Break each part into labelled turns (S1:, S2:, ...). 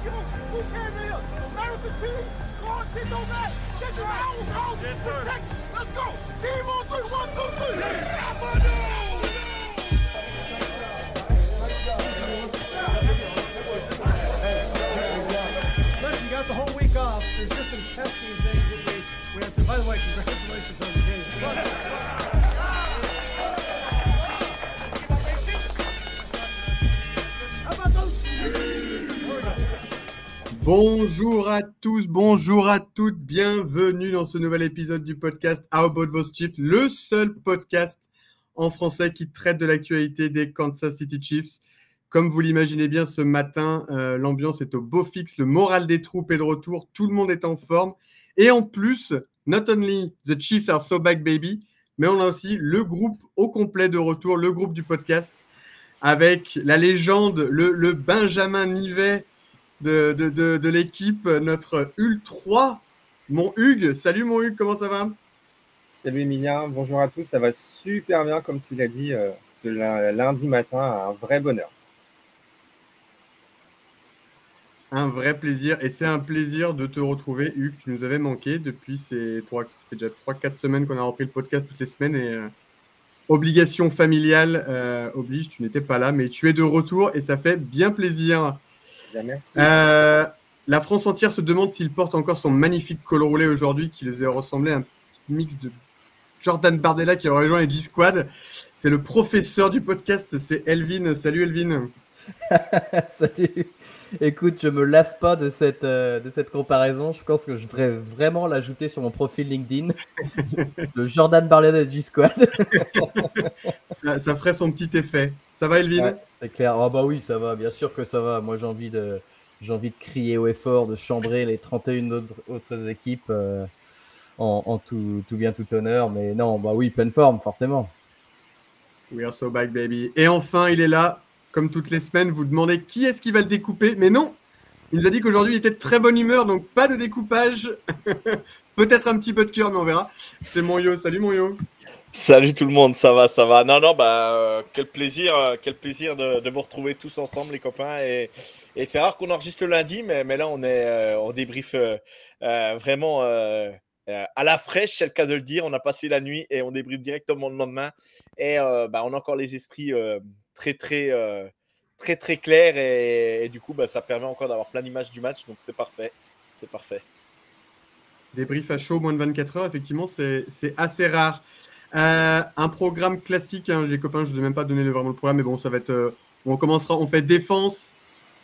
S1: Listen, you got the whole week off. There's just some testing things that we have to. By the way, congratulations on the game.
S2: Bonjour à tous, bonjour à toutes, bienvenue dans ce nouvel épisode du podcast How About Those Chiefs, le seul podcast en français qui traite de l'actualité des Kansas City Chiefs. Comme vous l'imaginez bien, ce matin, l'ambiance est au beau fixe, le moral des troupes est de retour, tout le monde est en forme. Et en plus, not only the Chiefs are so back baby, mais on a aussi le groupe au complet de retour, le groupe du podcast, avec la légende, le Benjamin Nivet de l'équipe, notre Ultra, mon Hugues. Salut mon Hugues, comment ça va?
S3: Salut Emilien, bonjour à tous, ça va super bien comme tu l'as dit, ce lundi matin, un vrai bonheur.
S2: Un vrai plaisir, et c'est un plaisir de te retrouver, Hugues. Tu nous avais manqué depuis ça fait déjà 3-4 semaines qu'on a repris le podcast toutes les semaines, et obligation familiale oblige, tu n'étais pas là, mais tu es de retour et ça fait bien plaisir. La France entière se demande s'il porte encore son magnifique col roulé aujourd'hui, qui les a ressemblé à un petit mix de Jordan Bardella qui a rejoint les G-Squad. C'est le professeur du podcast, c'est Elvin. Salut Elvin.
S4: Salut. Écoute, je me lasse pas de cette comparaison. Je pense que je devrais vraiment l'ajouter sur mon profil LinkedIn. Le Jordan Bardella de G-Squad.
S2: ça ferait son petit effet. Ça va Elvin?
S4: Ouais, c'est clair. Oh bah oui, ça va. Bien sûr que ça va. Moi, j'ai envie de crier au effort, de chambrer les 31 autres équipes en tout bien, tout honneur. Mais non, bah oui, pleine forme, forcément.
S2: We are so back, baby. Et enfin, il est là. Comme toutes les semaines, vous demandez qui est-ce qui va le découper. Mais non, il nous a dit qu'aujourd'hui, il était de très bonne humeur, donc pas de découpage. Peut-être un petit peu de cœur, mais on verra. C'est mon Yo. Salut mon Yo.
S5: Salut tout le monde, ça va, ça va. Non, quel plaisir de vous retrouver tous ensemble, les copains. Et c'est rare qu'on enregistre le lundi, mais là, on débrief vraiment à la fraîche, c'est le cas de le dire. On a passé la nuit et on débriefe directement le lendemain. Et on a encore les esprits très clair et du coup ça permet encore d'avoir plein d'images du match, donc c'est parfait.
S2: Débrief à chaud, moins de 24 heures, effectivement c'est assez rare. Un programme classique, hein, les copains, je ne vous ai même pas donné vraiment le programme, mais bon, ça va être on fait défense,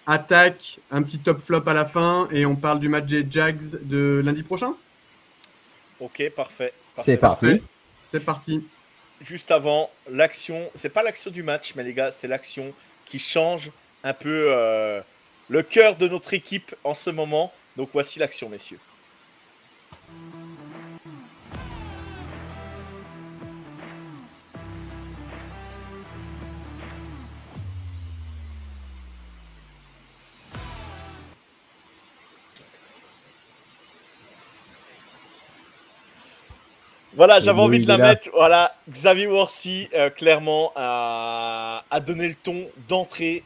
S2: attaque, un petit top flop à la fin et on parle du match des Jags de lundi prochain.
S5: Ok, parfait.
S4: C'est parti.
S2: C'est parti.
S5: Juste avant, l'action, c'est pas l'action du match, mais les gars, c'est l'action qui change un peu le cœur de notre équipe en ce moment. Donc voici l'action, messieurs. Voilà, j'avais envie de la mettre. Voilà, Xavier Worthy, clairement, a donné le ton d'entrée.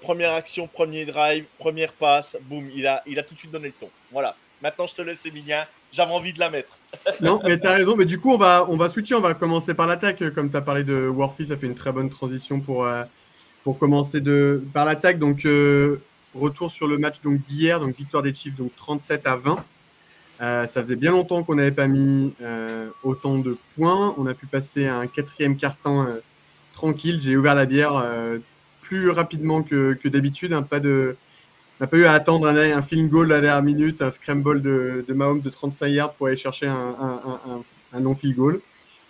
S5: Première action, premier drive, première passe, boum, il a tout de suite donné le ton. Voilà, maintenant je te laisse, Emilien. J'avais envie de la mettre.
S2: Non, mais t'as raison. Mais du coup, on va switcher. On va commencer par l'attaque. Comme tu as parlé de Worthy, ça fait une très bonne transition pour commencer par l'attaque. Donc, retour sur le match d'hier. Donc, victoire des Chiefs, donc 37-20. Ça faisait bien longtemps qu'on n'avait pas mis autant de points. On a pu passer à un quatrième quart-temps tranquille. J'ai ouvert la bière plus rapidement que d'habitude. On n'a pas eu à attendre un field goal à la dernière minute, un scramble de Mahomes de 35 yards pour aller chercher un non-field goal.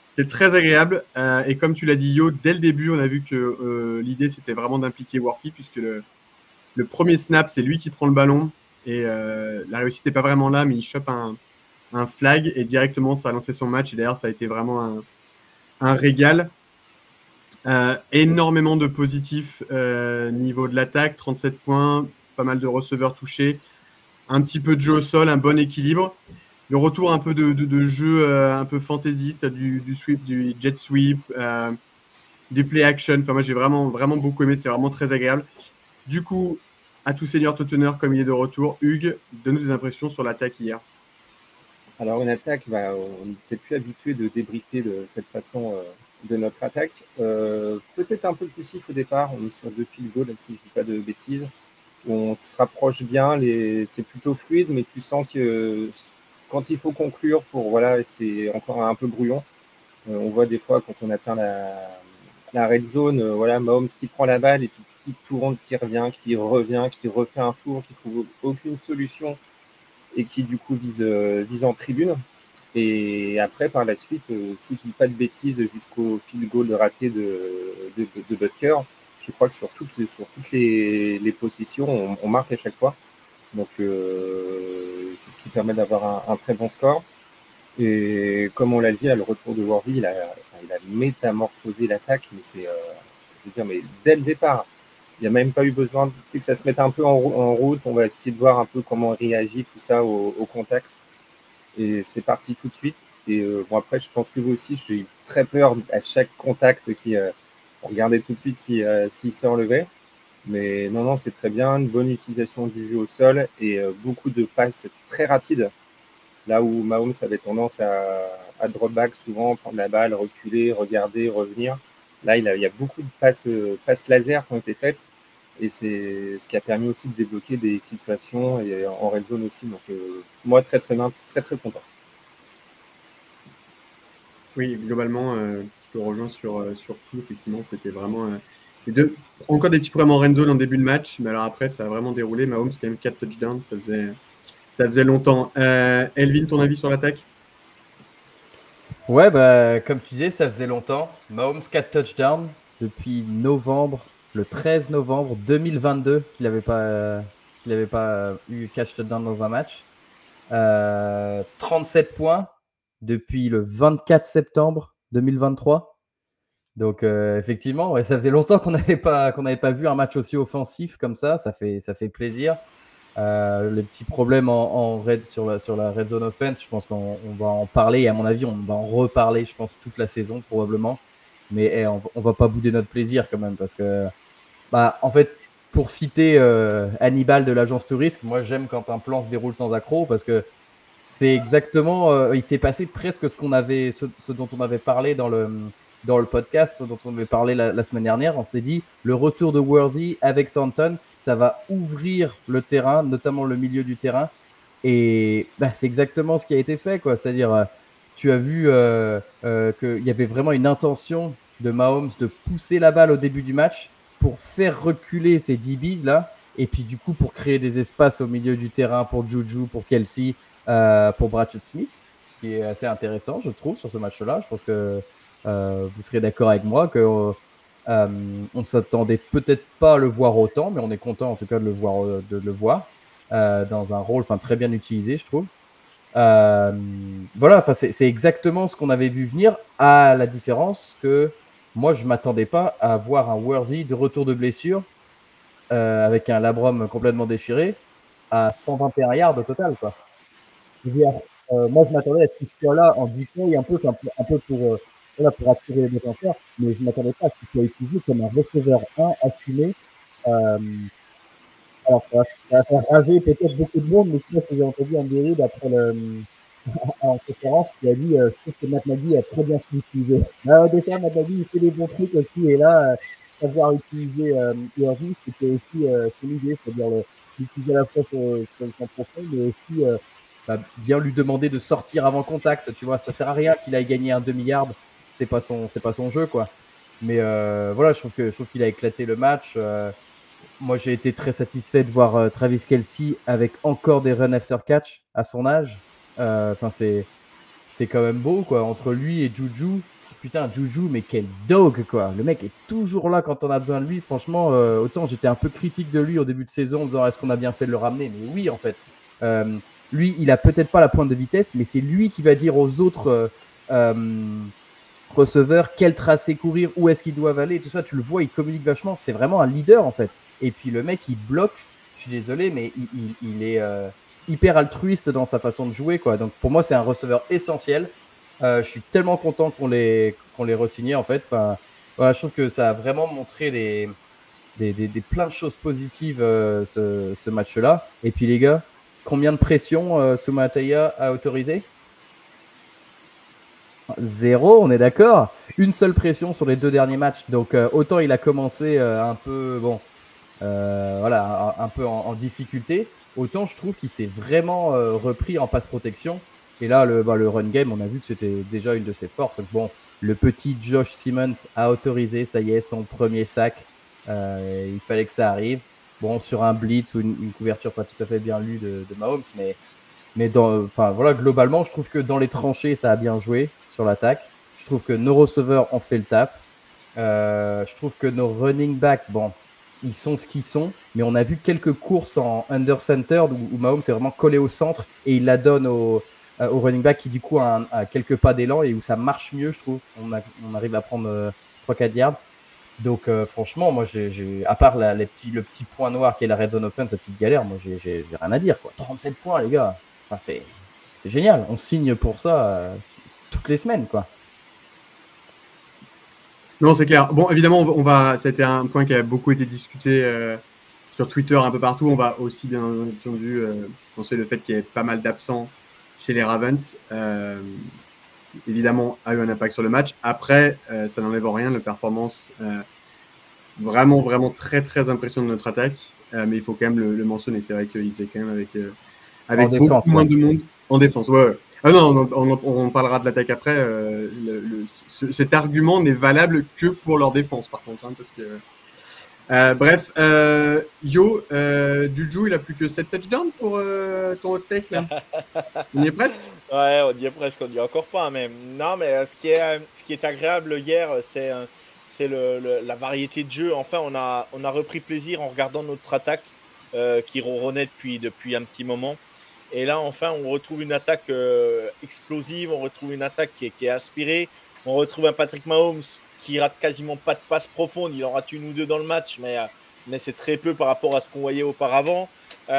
S2: C'était très agréable. Et comme tu l'as dit, Yo, dès le début, on a vu que l'idée, c'était vraiment d'impliquer Worthy, puisque le premier snap, c'est lui qui prend le ballon. Et la réussite n'est pas vraiment là, mais il chope un flag et directement ça a lancé son match. Et d'ailleurs, ça a été vraiment un régal. Énormément de positifs niveau de l'attaque, 37 points, pas mal de receveurs touchés, un petit peu de jeu au sol, un bon équilibre. Le retour un peu de jeu un peu fantaisiste, du sweep, du jet sweep, du play action. Enfin, moi, j'ai vraiment, vraiment beaucoup aimé. C'est vraiment très agréable. Du coup, à tout seigneur, tout honneur, comme il est de retour. Hugues, donne-nous des impressions sur l'attaque hier.
S3: Alors, une attaque, on n'était plus habitué de débriefer de cette façon de notre attaque. Peut-être un peu poussif au départ. On est sur 2 field goals, si je ne dis pas de bêtises. On se rapproche bien, c'est plutôt fluide, mais tu sens que quand il faut conclure, c'est encore un peu brouillon. On voit des fois quand on atteint la red zone, Mahomes qui prend la balle et puis qui tourne, qui revient, qui refait un tour, qui trouve aucune solution et qui du coup vise en tribune. Et après, par la suite, si je ne dis pas de bêtises, jusqu'au field goal raté de Butker, je crois que sur toutes les possessions, on marque à chaque fois. Donc, c'est ce qui permet d'avoir un très bon score. Et comme on l'a dit, là, le retour de Worthy, il a métamorphosé l'attaque, mais mais dès le départ, il n'y a même pas eu besoin que ça se mette un peu en route. On va essayer de voir un peu comment on réagit, tout ça, au contact. Et c'est parti tout de suite. Et après, je pense que vous aussi, j'ai eu très peur à chaque contact on regardait tout de suite s'il se relevait. Mais non, c'est très bien. Une bonne utilisation du jeu au sol et beaucoup de passes très rapides. Là où Mahomes avait tendance à drop back souvent, prendre la balle, reculer, regarder, revenir. Là, il y a beaucoup de passes laser qui ont été faites. Et c'est ce qui a permis aussi de débloquer des situations et en red zone aussi. Donc, moi, très, très bien, très, très content.
S2: Oui, globalement, je te rejoins sur tout. Effectivement, c'était vraiment encore des petits problèmes en red zone en début de match. Mais alors après, ça a vraiment déroulé. Mahomes, quand même 4 touchdowns. Ça faisait longtemps. Elvin, ton avis sur l'attaque?
S4: Ouais, comme tu disais, ça faisait longtemps. Mahomes 4 touchdowns depuis le 13 novembre 2022 qu'il n'avait pas eu 4 touchdowns dans un match. 37 points depuis le 24 septembre 2023. Donc effectivement, ça faisait longtemps qu'on n'avait pas vu un match aussi offensif comme ça. Ça fait plaisir. Les petits problèmes sur la red zone offense, je pense qu'on va en parler et à mon avis on va en reparler, je pense, toute la saison probablement, mais on va pas bouder notre plaisir quand même, parce que en fait, pour citer Hannibal de l'agence touriste, moi j'aime quand un plan se déroule sans accroc, parce que c'est exactement il s'est passé presque ce dont on avait parlé dans le podcast, dont on avait parlé la semaine dernière. On s'est dit, le retour de Worthy avec Thornton, ça va ouvrir le terrain, notamment le milieu du terrain. Et c'est exactement ce qui a été fait, quoi. C'est-à-dire, tu as vu qu'il y avait vraiment une intention de Mahomes de pousser la balle au début du match pour faire reculer ces DBs là, et puis du coup pour créer des espaces au milieu du terrain pour Juju, pour Kelsey, pour Bradshaw Smith, qui est assez intéressant, je trouve, sur ce match-là. Je pense que vous serez d'accord avec moi que on s'attendait peut-être pas à le voir autant, mais on est content en tout cas de le voir dans un rôle très bien utilisé, je trouve. C'est exactement ce qu'on avait vu venir, à la différence que moi je m'attendais pas à voir un Worthy de retour de blessure avec un labrum complètement déchiré à 121 yards au total, quoi. Moi je m'attendais à ce qu'il soit là en détail un peu pour attirer les défenseurs, mais je ne m'attendais pas à ce qu'il soit utilisé comme un receveur 1 assumé. Alors, ça va faire rager peut-être beaucoup de monde, mais je sais pas si j'ai entendu Andy Reid après en conférence qui a dit je trouve que Matt Nagy a très bien utilisé. Des fois, Matt Nagy, il fait des bons trucs aussi, et là, savoir utiliser Worthy, c'était aussi son idée, c'est-à-dire l'utiliser à la fois sur le champ profond, mais aussi bien lui demander de sortir avant contact. Tu vois, ça sert à rien qu'il aille gagner un demi-yard. C'est pas son jeu, quoi. Mais je trouve qu'il a éclaté le match. Moi, j'ai été très satisfait de voir Travis Kelce avec encore des run after catch à son âge. C'est quand même beau, quoi. Entre lui et Juju, putain, Juju, mais quel dog, quoi. Le mec est toujours là quand on a besoin de lui. Franchement, autant j'étais un peu critique de lui au début de saison en disant est-ce qu'on a bien fait de le ramener, mais oui, en fait. Lui, il a peut-être pas la pointe de vitesse, mais c'est lui qui va dire aux autres receveurs quel tracé courir, où est-ce qu'ils doivent aller, tout ça. Tu le vois, il communique vachement. C'est vraiment un leader, en fait. Et puis le mec, il bloque. Je suis désolé, mais il est hyper altruiste dans sa façon de jouer, quoi. Donc pour moi, c'est un receveur essentiel. Je suis tellement content qu'on l'ait re-signé, en fait. Je trouve que ça a vraiment montré plein de choses positives ce match-là. Et puis les gars, combien de pression Sumatea a autorisé? 0, on est d'accord. Une seule pression sur les 2 derniers matchs. Donc autant il a commencé un peu voilà, un peu en difficulté, autant je trouve qu'il s'est vraiment repris en passe protection. Et là, le run game, on a vu que c'était déjà une de ses forces. Donc bon, le petit Josh Simmons a autorisé, ça y est, son premier sac. Il fallait que ça arrive. Bon, sur un blitz ou une couverture pas tout à fait bien lue de Mahomes, mais voilà, globalement, je trouve que dans les tranchées, ça a bien joué sur l'attaque. Je trouve que nos receveurs ont fait le taf. Je trouve que nos running backs, bon, ils sont ce qu'ils sont, mais on a vu quelques courses en under center où Mahomes est vraiment collé au centre et il la donne au running back qui du coup a quelques pas d'élan et où ça marche mieux, je trouve. On arrive à prendre 3-4 yards. Donc franchement, moi, à part le petit point noir qui est la red zone offense, la petite galère, moi, j'ai rien à dire, quoi. 37 points, les gars. Enfin, c'est génial. On signe pour ça toutes les semaines, quoi.
S2: Non, c'est clair. Bon, évidemment, c'était un point qui a beaucoup été discuté sur Twitter un peu partout. On va aussi, bien entendu, penser le fait qu'il y ait pas mal d'absents chez les Ravens. Évidemment, a eu un impact sur le match. Après, ça n'enlève en rien la performance vraiment, vraiment très, très impressionnante de notre attaque. Mais il faut quand même le mentionner. C'est vrai qu'il faisait quand même avec beaucoup
S4: défense,
S2: moins de monde en défense. Ouais. Ah non, on parlera de l'attaque après. Cet argument n'est valable que pour leur défense, par contre. Hein, parce que, bref, Juju, il a plus que 7 touchdowns pour ton hot take, là. On y est presque.
S5: Ouais, on y est presque, on y est encore pas même. Non, mais ce qui est agréable hier, c'est la variété de jeu. Enfin, on a repris plaisir en regardant notre attaque qui ronronnait depuis un petit moment. Et là, enfin, on retrouve une attaque explosive, on retrouve une attaque qui est inspirée. On retrouve un Patrick Mahomes qui rate quasiment pas de passes profondes. Il en rate une ou deux dans le match, mais c'est très peu par rapport à ce qu'on voyait auparavant. Il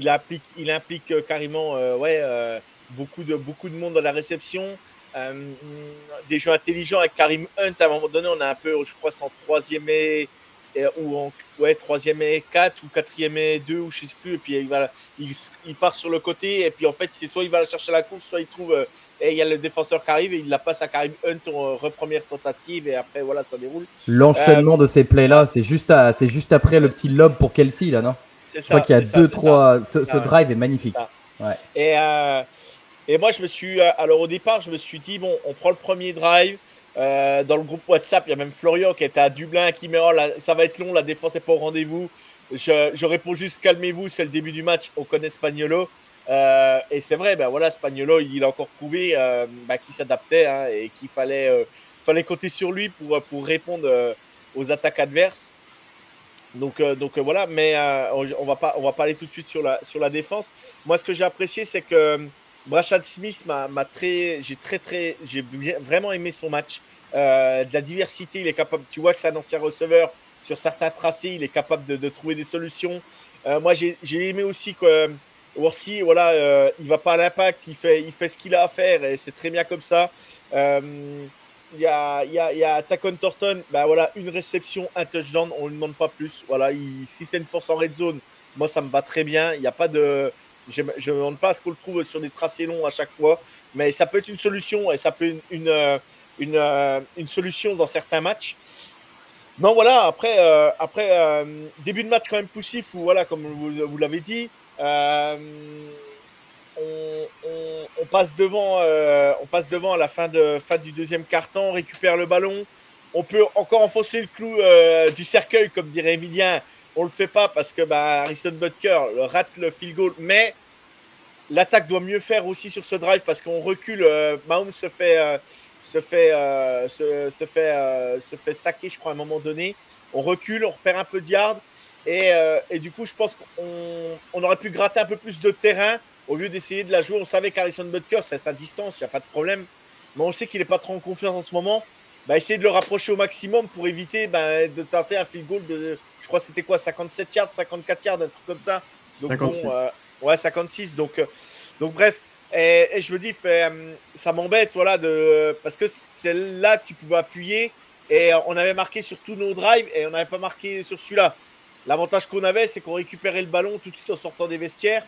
S5: implique carrément beaucoup de monde dans la réception. Des jeux intelligents avec Karim Hunt. À un moment donné, on a un peu, je crois, c'est en 3e et 3e et 4 ou 4e et 2 ou je sais plus, et puis il part sur le côté et puis en fait c'est soit il va chercher la course, soit il trouve et il y a le défenseur qui arrive et il la passe à Karim Hunt en première tentative et après voilà ça déroule.
S4: L'enchaînement de ces plays là, c'est juste après le petit lob pour Kelsey là, non? Je crois qu'il y a 2-3. Ce drive est magnifique. Ouais.
S5: Et moi alors au départ je me suis dit bon, on prend le premier drive. Dans le groupe WhatsApp, il y a même Florian qui était à Dublin qui met ça va être long, la défense n'est pas au rendez-vous. Je réponds juste calmez-vous, c'est le début du match, on connaît Spagnuolo. Et c'est vrai, voilà, Spagnuolo il a encore prouvé qu'il s'adaptait hein, et qu'il fallait compter sur lui pour répondre aux attaques adverses. Donc voilà, mais on va pas aller tout de suite sur la défense. Moi, ce que j'ai apprécié, c'est que Brashad Smith j'ai vraiment aimé son match. De la diversité, il est capable. Tu vois que c'est un ancien receveur sur certains tracés, il est capable de trouver des solutions. Moi, j'ai aimé aussi que Worthy, voilà, il va pas à l'impact, il fait ce qu'il a à faire et c'est très bien comme ça. Il y a Taquan Thornton, voilà, une réception, un touchdown, on ne lui demande pas plus. Voilà, si c'est une force en red zone, moi ça me va très bien. Il n'y a pas de. Je ne me demande pas à ce qu'on le trouve sur des tracés longs à chaque fois, mais ça peut être une solution et ça peut être une solution dans certains matchs. Non, voilà, après début de match quand même poussif, où, voilà, comme vous l'avez dit, on passe devant à la fin du deuxième quart-temps, on récupère le ballon, on peut encore enfoncer le clou du cercueil, comme dirait Emilien. On le fait pas parce que Harrison Butker rate le field goal, mais l'attaque doit mieux faire aussi sur ce drive parce qu'on recule. Mahomes se fait saquer, je crois, à un moment donné. On recule, on repère un peu de yards et du coup, je pense qu'on aurait pu gratter un peu plus de terrain au lieu d'essayer de la jouer. On savait qu'Harrison Butker, c'est à sa distance, il n'y a pas de problème, mais on sait qu'il n'est pas trop en confiance en ce moment. Essayer de le rapprocher au maximum pour éviter de tenter un field goal de, je crois que c'était quoi, 57 yards, 54 yards, un truc comme ça. Donc
S2: 56.
S5: Bon, 56. Donc bref, et je me dis, ça m'embête, voilà, parce que c'est là que tu pouvais appuyer Et on avait marqué sur tous nos drives et on n'avait pas marqué sur celui-là. L'avantage qu'on avait, c'est qu'on récupérait le ballon tout de suite en sortant des vestiaires.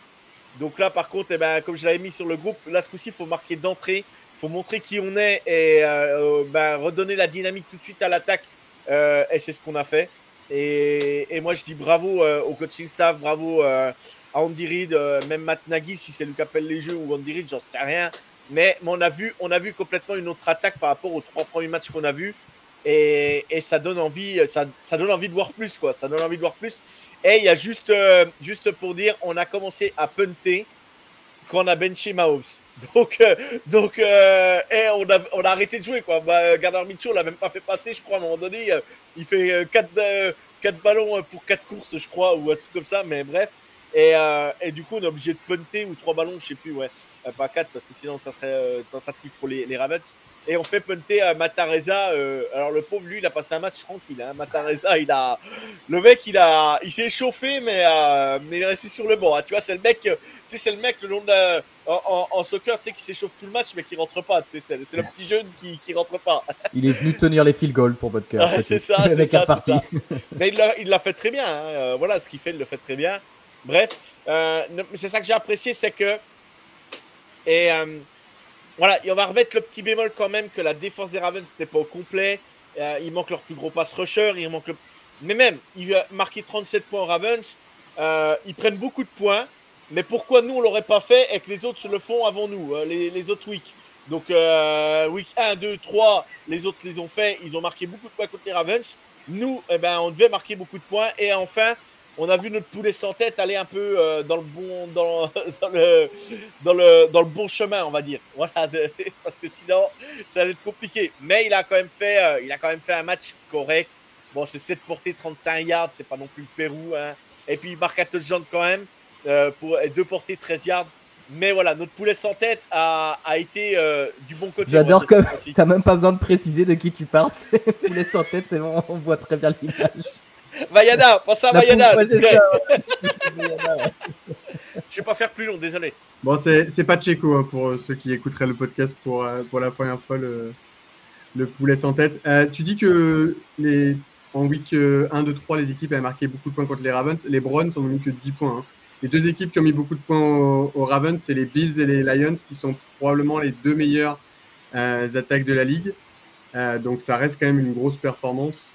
S5: Donc là, par contre, comme je l'avais mis sur le groupe, là, ce coup-ci, il faut marquer d'entrée. Il faut montrer qui on est et redonner la dynamique tout de suite à l'attaque. Et c'est ce qu'on a fait. Et moi, je dis bravo au coaching staff, bravo à Andy Reid, même Matt Nagy, si c'est lui qui appelle les jeux, ou Andy Reid, j'en sais rien. Mais on a vu complètement une autre attaque par rapport aux 3 premiers matchs qu'on a vus. Et ça donne envie, ça donne envie de voir plus, quoi. Ça donne envie de voir plus. Et il y a juste pour dire, on a commencé à punter quand on a benché Mahomes. Donc et on a arrêté de jouer, quoi. Gardner Minshew, on l'a même pas fait passer, je crois, à un moment donné. Il fait 4 ballons pour 4 courses, je crois, ou un truc comme ça, mais bref. Et du coup, on est obligé de punter, ou 3 ballons, je sais plus, ouais. Pas 4, parce que sinon, ça serait tentative pour les Ravens. Et on fait punter à Matareza. Alors, le pauvre, lui, il a passé un match tranquille. Hein. Matareza, le mec, il s'est échauffé, mais il est resté sur le banc. Hein. Tu vois, c'est le mec, le long de en soccer, tu sais, qui s'échauffe tout le match, mais qui rentre pas. Tu sais, c'est le petit jeune qui rentre pas.
S4: Il est venu tenir les field goals pour votre cœur.
S5: C'est ça, c'est ça. Mais il l'a fait très bien. Hein. Voilà, ce qu'il fait, il le fait très bien. Bref, c'est ça que j'ai apprécié, c'est que voilà, et on va remettre le petit bémol quand même que la défense des Ravens n'était pas au complet. Il manque leur plus gros pass rusher. Mais même, il a marqué 37 points aux Ravens. Ils prennent beaucoup de points. Mais pourquoi nous, on ne l'aurait pas fait et que les autres se le font avant nous, les autres weeks. Donc, week 1, 2, 3, les autres les ont fait. Ils ont marqué beaucoup de points contre les Ravens. Nous, on devait marquer beaucoup de points. Et enfin, on a vu notre poulet sans tête aller un peu dans le bon chemin, on va dire. Voilà, parce que sinon, ça allait être compliqué. Mais il a quand même fait un match correct. Bon, c'est 7 portées, 35 yards, c'est pas non plus le Pérou. Hein. Et puis, il marque un touchdown quand même, pour 2 portées, 13 yards. Mais voilà, notre poulet sans tête a été du bon côté.
S4: J'adore que t'as même pas besoin de préciser de qui tu parles. Poulet sans tête, c'est bon, on voit très bien l'image.
S5: Vaiana, pense à Vaiana.
S4: Ouais, c'est ça,
S5: ouais. Je vais pas faire plus long, désolé.
S2: Bon, c'est pas Checo hein, pour ceux qui écouteraient le podcast pour la première fois, le poulet sans tête. Tu dis que en week 1, 2, 3, les équipes avaient marqué beaucoup de points contre les Ravens. Les Browns n'ont mis que 10 points. Hein. Les 2 équipes qui ont mis beaucoup de points aux Ravens, c'est les Bills et les Lions, qui sont probablement les 2 meilleures attaques de la ligue. Donc ça reste quand même une grosse performance.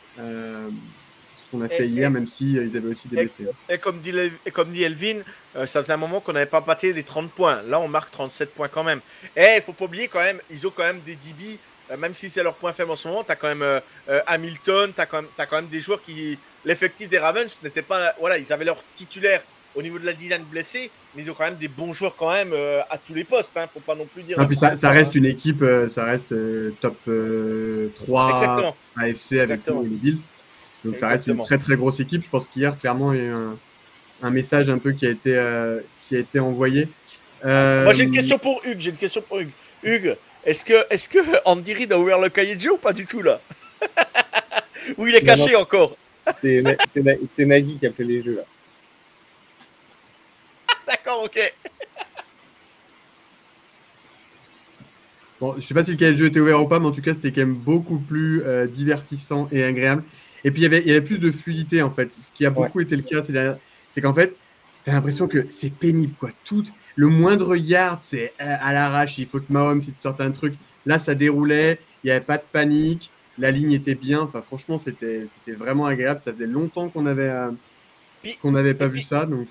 S2: Qu'on a fait hier, même si ils avaient aussi des blessés.
S5: Et comme dit Elvin, ça faisait un moment qu'on n'avait pas battu les 30 points. Là, on marque 37 points quand même. Et il faut pas oublier quand même, ils ont quand même des DB, même si c'est leur point faible en ce moment, tu as quand même Hamilton, tu as quand même des joueurs qui... L'effectif des Ravens n'était pas... Voilà, ils avaient leur titulaire au niveau de la D-line blessé, mais ils ont quand même des bons joueurs quand même à tous les postes. Hein, faut pas non plus dire...
S2: Non, puis ça reste une équipe, ça reste top 3
S5: Exactement.
S2: AFC avec les Bills. Donc ça reste une très très grosse équipe. Je pense qu'hier, clairement, il y a eu un message un peu qui a été envoyé.
S5: Moi, j'ai une question pour Hugues. Hugues, est-ce que Andy Reid a ouvert le cahier de jeu ou pas du tout là? Ou il est caché encore?
S3: C'est Nagy qui a fait les jeux là.
S5: D'accord, ok.
S2: Bon, je sais pas si le cahier de jeu était ouvert ou pas, mais en tout cas, c'était quand même beaucoup plus divertissant et agréable. Et puis, il y avait plus de fluidité, en fait. Ce qui a beaucoup été le cas, c'est qu'en fait, tu as l'impression que c'est pénible, quoi. Le moindre yard, c'est à l'arrache. Il faut que Mahomes il te sorte un truc. Là, ça déroulait. Il n'y avait pas de panique. La ligne était bien. Enfin, franchement, c'était vraiment agréable. Ça faisait longtemps qu'on n'avait pas vu ça. Donc,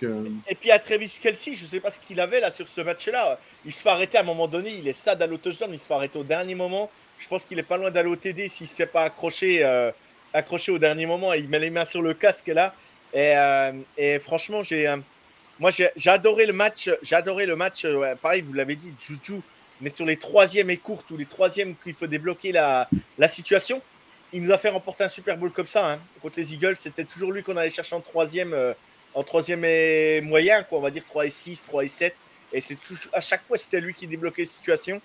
S5: Et puis, à Travis Kelce, je ne sais pas ce qu'il avait là sur ce match-là. Il se fait arrêter à un moment donné. Il est ça d'aller au touchdown. Il se fait arrêter au dernier moment. Je pense qu'il est pas loin d'aller au TD s'il ne se fait pas accroché au dernier moment. Il met les mains sur le casque là. Et franchement, j'ai adoré le match. Pareil, vous l'avez dit, Juju. Mais sur les 3e et courtes ou les 3e qu'il faut débloquer la situation, il nous a fait remporter un Super Bowl comme ça. Hein. Contre les Eagles, c'était toujours lui qu'on allait chercher en 3e et moyen, quoi, on va dire 3 et 6, 3 et 7. Et c'est à chaque fois, c'était lui qui débloquait les situations.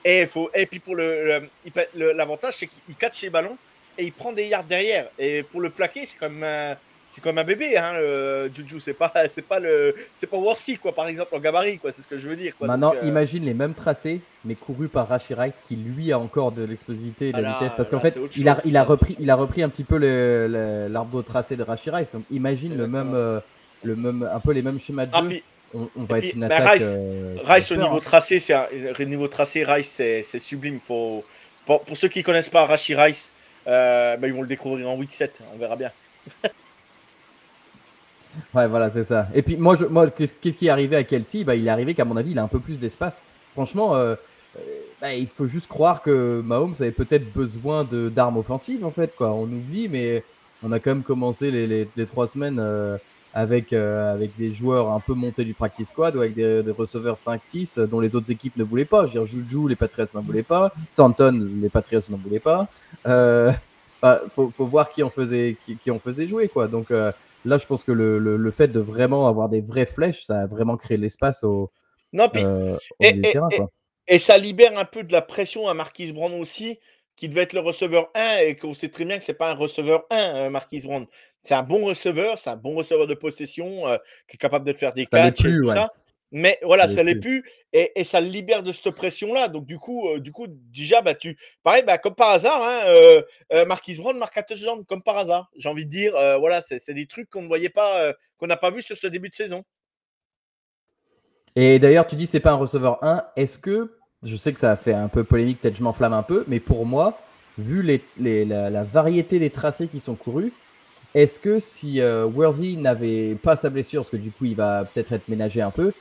S5: Et puis pour l'avantage, c'est qu'il catch les ballons et il prend des yards derrière. Et pour le plaquer, c'est quand même c'est comme un bébé, hein, le Juju. C'est pas Worthy, quoi, par exemple, en gabarit, quoi. C'est ce que je veux dire, quoi.
S4: Maintenant,
S5: Donc,
S4: imagine les mêmes tracés, mais courus par Rashid Rice, qui lui a encore de l'explosivité et de la vitesse. Parce qu'en fait,
S5: c'est autre
S4: il a
S5: chose.
S4: repris un petit peu l'arbre tracé de Rashid Rice. Donc imagine un peu les mêmes schémas de
S5: Ah,
S4: jeu.
S5: puis,
S4: On
S5: et
S4: va être
S5: puis,
S4: une
S5: bah,
S4: attaque.
S5: Rice
S4: qui
S5: au
S4: fait peur,
S5: niveau
S4: hein.
S5: tracé, Rice, c'est sublime. Pour ceux qui connaissent pas Rashid Rice, bah, ils vont le découvrir en week 7. On verra bien.
S4: Ouais, voilà, c'est ça. Et puis, qu'est-ce qui est arrivé à Kelsey? Bah, il est arrivé qu'à mon avis, il a un peu plus d'espace. Franchement, bah, il faut juste croire que Mahomes avait peut-être besoin d'armes offensives, en fait, quoi. On oublie, mais on a quand même commencé les 3 semaines avec des joueurs un peu montés du practice squad ou avec des receveurs 5-6 dont les autres équipes ne voulaient pas. Je veux dire, Juju, les Patriots n'en voulaient pas. Santon, les Patriots n'en voulaient pas. Bah, faut voir qui en faisait jouer, quoi. Donc, là, je pense que le fait de vraiment avoir des vraies flèches, ça a vraiment créé l'espace
S5: Non, puis,
S4: au
S5: et,
S4: milieu de
S5: et,
S4: terrain,
S5: et,
S4: quoi.
S5: et ça libère un peu de la pression à Marquise Brown aussi, qui devait être le receveur 1 et qu'on sait très bien que c'est pas un receveur 1, Marquise Brown. C'est un bon receveur de possession qui est capable de te faire des
S4: Ça l'est
S5: catchs et
S4: plus,
S5: tout
S4: ouais.
S5: ça. Mais
S4: Ça
S5: voilà,
S4: l'est
S5: ça l'est
S4: plus.
S5: plus et ça le libère de cette pression-là. Donc du coup, déjà, bah, pareil, bah, comme par hasard, hein, Marquise Brown marque un touchdown, comme par hasard. J'ai envie de dire, voilà, c'est des trucs qu'on ne voyait pas, qu'on n'a pas vu sur ce début de saison.
S4: Et d'ailleurs, tu dis c'est pas un receveur 1. Est-ce que, je sais que ça a fait un peu polémique, peut-être je m'enflamme un peu, mais pour moi, vu la variété des tracés qui sont courus, est-ce que si Worthy n'avait pas sa blessure, parce que du coup il va peut-être être ménagé un peu,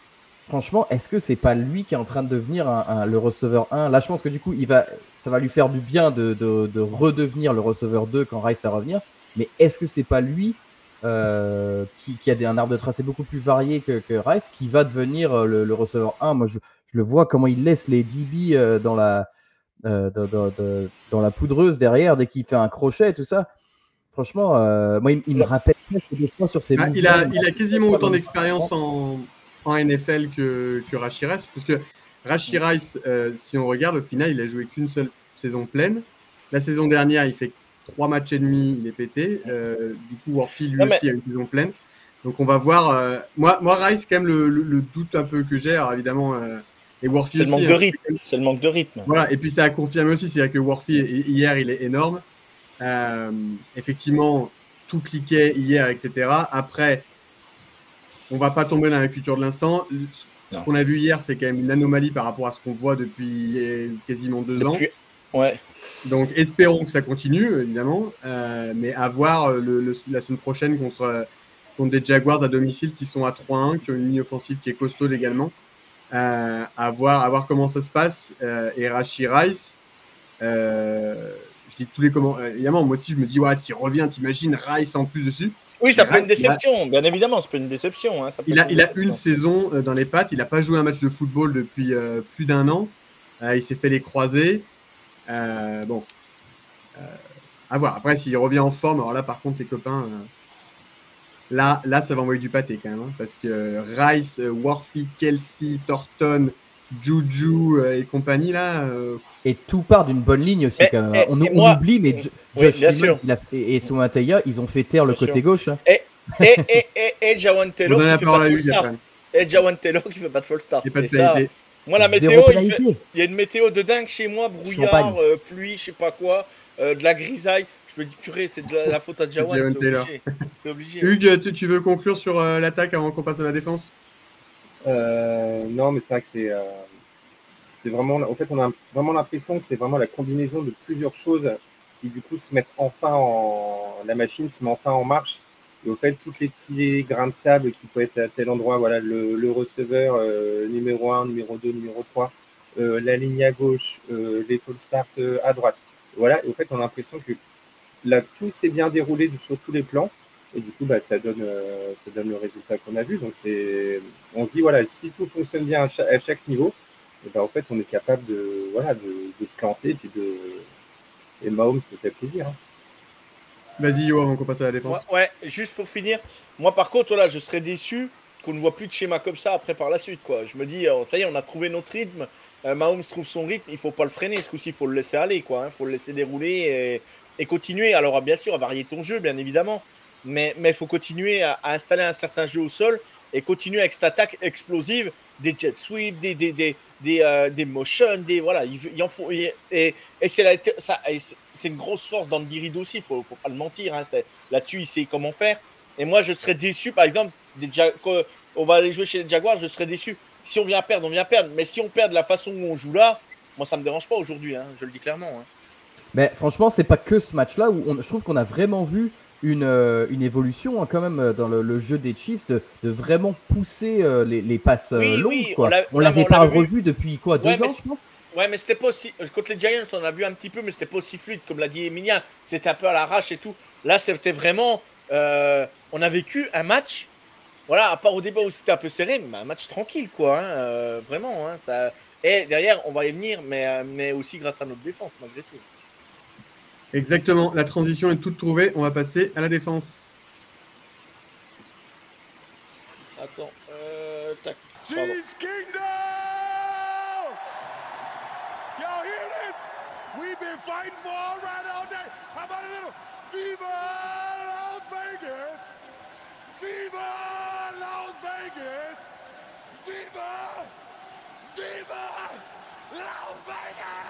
S4: franchement, est-ce que c'est pas lui qui est en train de devenir le receveur 1? Là, je pense que du coup, ça va lui faire du bien de redevenir le receveur 2 quand Rice va revenir. Mais est-ce que c'est pas lui qui a un arbre de tracé beaucoup plus varié que Rice qui va devenir le receveur 1? Moi, je le vois comment il laisse les DB dans la poudreuse derrière dès qu'il fait un crochet et tout ça. Franchement, moi, il me rappelle des fois sur ses
S2: Bah,
S4: mouvements.
S2: il a quasiment autant d'expérience en NFL que Rashid Rice. Parce que Rashid Rice, si on regarde, au final, il a joué qu'une seule saison pleine. La saison dernière, il fait 3 matchs et demi, il est pété. Du coup, Worthy, lui
S5: Non, mais
S2: aussi, a une saison pleine. Donc, on va voir. Moi, Rice, quand même, le doute un peu que j'ai, alors évidemment, et Worthy
S5: c'est le
S2: aussi.
S5: manque de rythme. C'est le manque de rythme.
S2: Voilà, et puis ça a confirmé aussi, c'est-à-dire que Worthy, hier, il est énorme. Effectivement, tout cliquait hier, etc. Après, on va pas tomber dans la culture de l'instant. Ce qu'on a vu hier, c'est quand même une anomalie par rapport à ce qu'on voit depuis quasiment 2 ans.
S5: Ouais.
S2: Donc, espérons que ça continue, évidemment. Mais à voir la semaine prochaine contre des Jaguars à domicile qui sont à 3-1, qui ont une ligne offensive qui est costaud également. À voir comment ça se passe. Et Rashid Rice, je dis tous les commentaires. Évidemment, moi aussi, je me dis, ouais, s'il revient, t'imagines Rice en plus dessus.
S5: Oui, ça
S2: Mais
S5: peut être une
S2: Rice,
S5: déception. Bien évidemment, ça peut être une déception. Hein.
S2: il a une saison dans les pattes. Il n'a pas joué un match de football depuis plus d'1 an. Il s'est fait les croisés. Bon, à voir. Après, s'il revient en forme, alors là, par contre, les copains, là, ça va envoyer du pâté quand même. Hein, parce que Rice, Worthy, Kelsey, Thornton, Juju et compagnie, là.
S4: Et tout part d'une bonne ligne aussi, quand même. On oublie, mais Josh Simmons et Soumateya, ils ont fait taire le côté gauche. Hein.
S5: Et Jawan Taylor qui fait pas de full start. Et Jawan Taylor qui fait pas de full start.
S2: Et ça,
S5: moi, la météo, il y a une météo de dingue chez moi, brouillard, pluie, je sais pas quoi, de la grisaille. Je me dis, purée, c'est de la faute à Jawan, c'est obligé.
S2: Hugues, tu veux conclure sur l'attaque avant qu'on passe à la défense?
S3: Non, mais c'est vrai que c'est vraiment, en fait, on a vraiment l'impression que c'est vraiment la combinaison de plusieurs choses qui, du coup, se mettent enfin la machine se met enfin en marche. Et au fait, tous les petits grains de sable qui peuvent être à tel endroit, voilà, le receveur numéro 1, numéro 2, numéro 3, la ligne à gauche, les full start à droite. Voilà, et au fait, on a l'impression que là, tout s'est bien déroulé sur tous les plans. Et du coup, bah, ça donne le résultat qu'on a vu. Donc, on se dit, voilà, si tout fonctionne bien à chaque niveau, et ben, en fait, on est capable de planter. Et Mahomes se fait plaisir. Hein.
S2: Vas-y, Yo, avant qu'on passe à la défense.
S5: Ouais, juste pour finir, moi, par contre, là, je serais déçu qu'on ne voit plus de schéma comme ça après par la suite. Quoi. Je me dis, ça y est, on a trouvé notre rythme. Mahomes trouve son rythme. Il ne faut pas le freiner. Ce coup-ci, il faut le laisser aller. Il faut le laisser dérouler et continuer. Alors, bien sûr, à varier ton jeu, bien évidemment. mais il faut continuer à installer un certain jeu au sol et continuer avec cette attaque explosive, des jet sweeps, des motions, voilà, il en faut. Et c'est une grosse force d'Andy Reid aussi, il faut pas le mentir. Hein, là-dessus, il sait comment faire. Et moi, je serais déçu, par exemple, quand on va aller jouer chez les Jaguars, je serais déçu. Si on vient perdre, on vient perdre. Mais si on perd de la façon où on joue là, moi, ça me dérange pas aujourd'hui, hein, je le dis clairement. Hein.
S4: Mais franchement, c'est pas que ce match-là où je trouve qu'on a vraiment vu une évolution hein, quand même dans le jeu des Chiefs de vraiment pousser les passes longues. Quoi. On l'avait pas revu depuis quoi, 2 ans, je pense.
S5: Ouais, mais c'était pas aussi. Contre les Giants, on a vu un petit peu, mais c'était pas aussi fluide, comme l'a dit Emilien. C'était un peu à l'arrache et tout. Là, c'était vraiment. On a vécu un match. Voilà, à part au débat où c'était un peu serré, mais un match tranquille, quoi. Hein, vraiment. Hein, ça... Et derrière, on va y venir, mais aussi grâce à notre défense, malgré tout.
S2: Exactement, la transition est toute trouvée. On va passer à la défense.
S5: Attends, tac.
S6: Cheese Kingdom! Y'all hear this? We've been fighting for all right all day. How about a little Viva Las Vegas? Viva Las Vegas! Viva! Viva Las Vegas!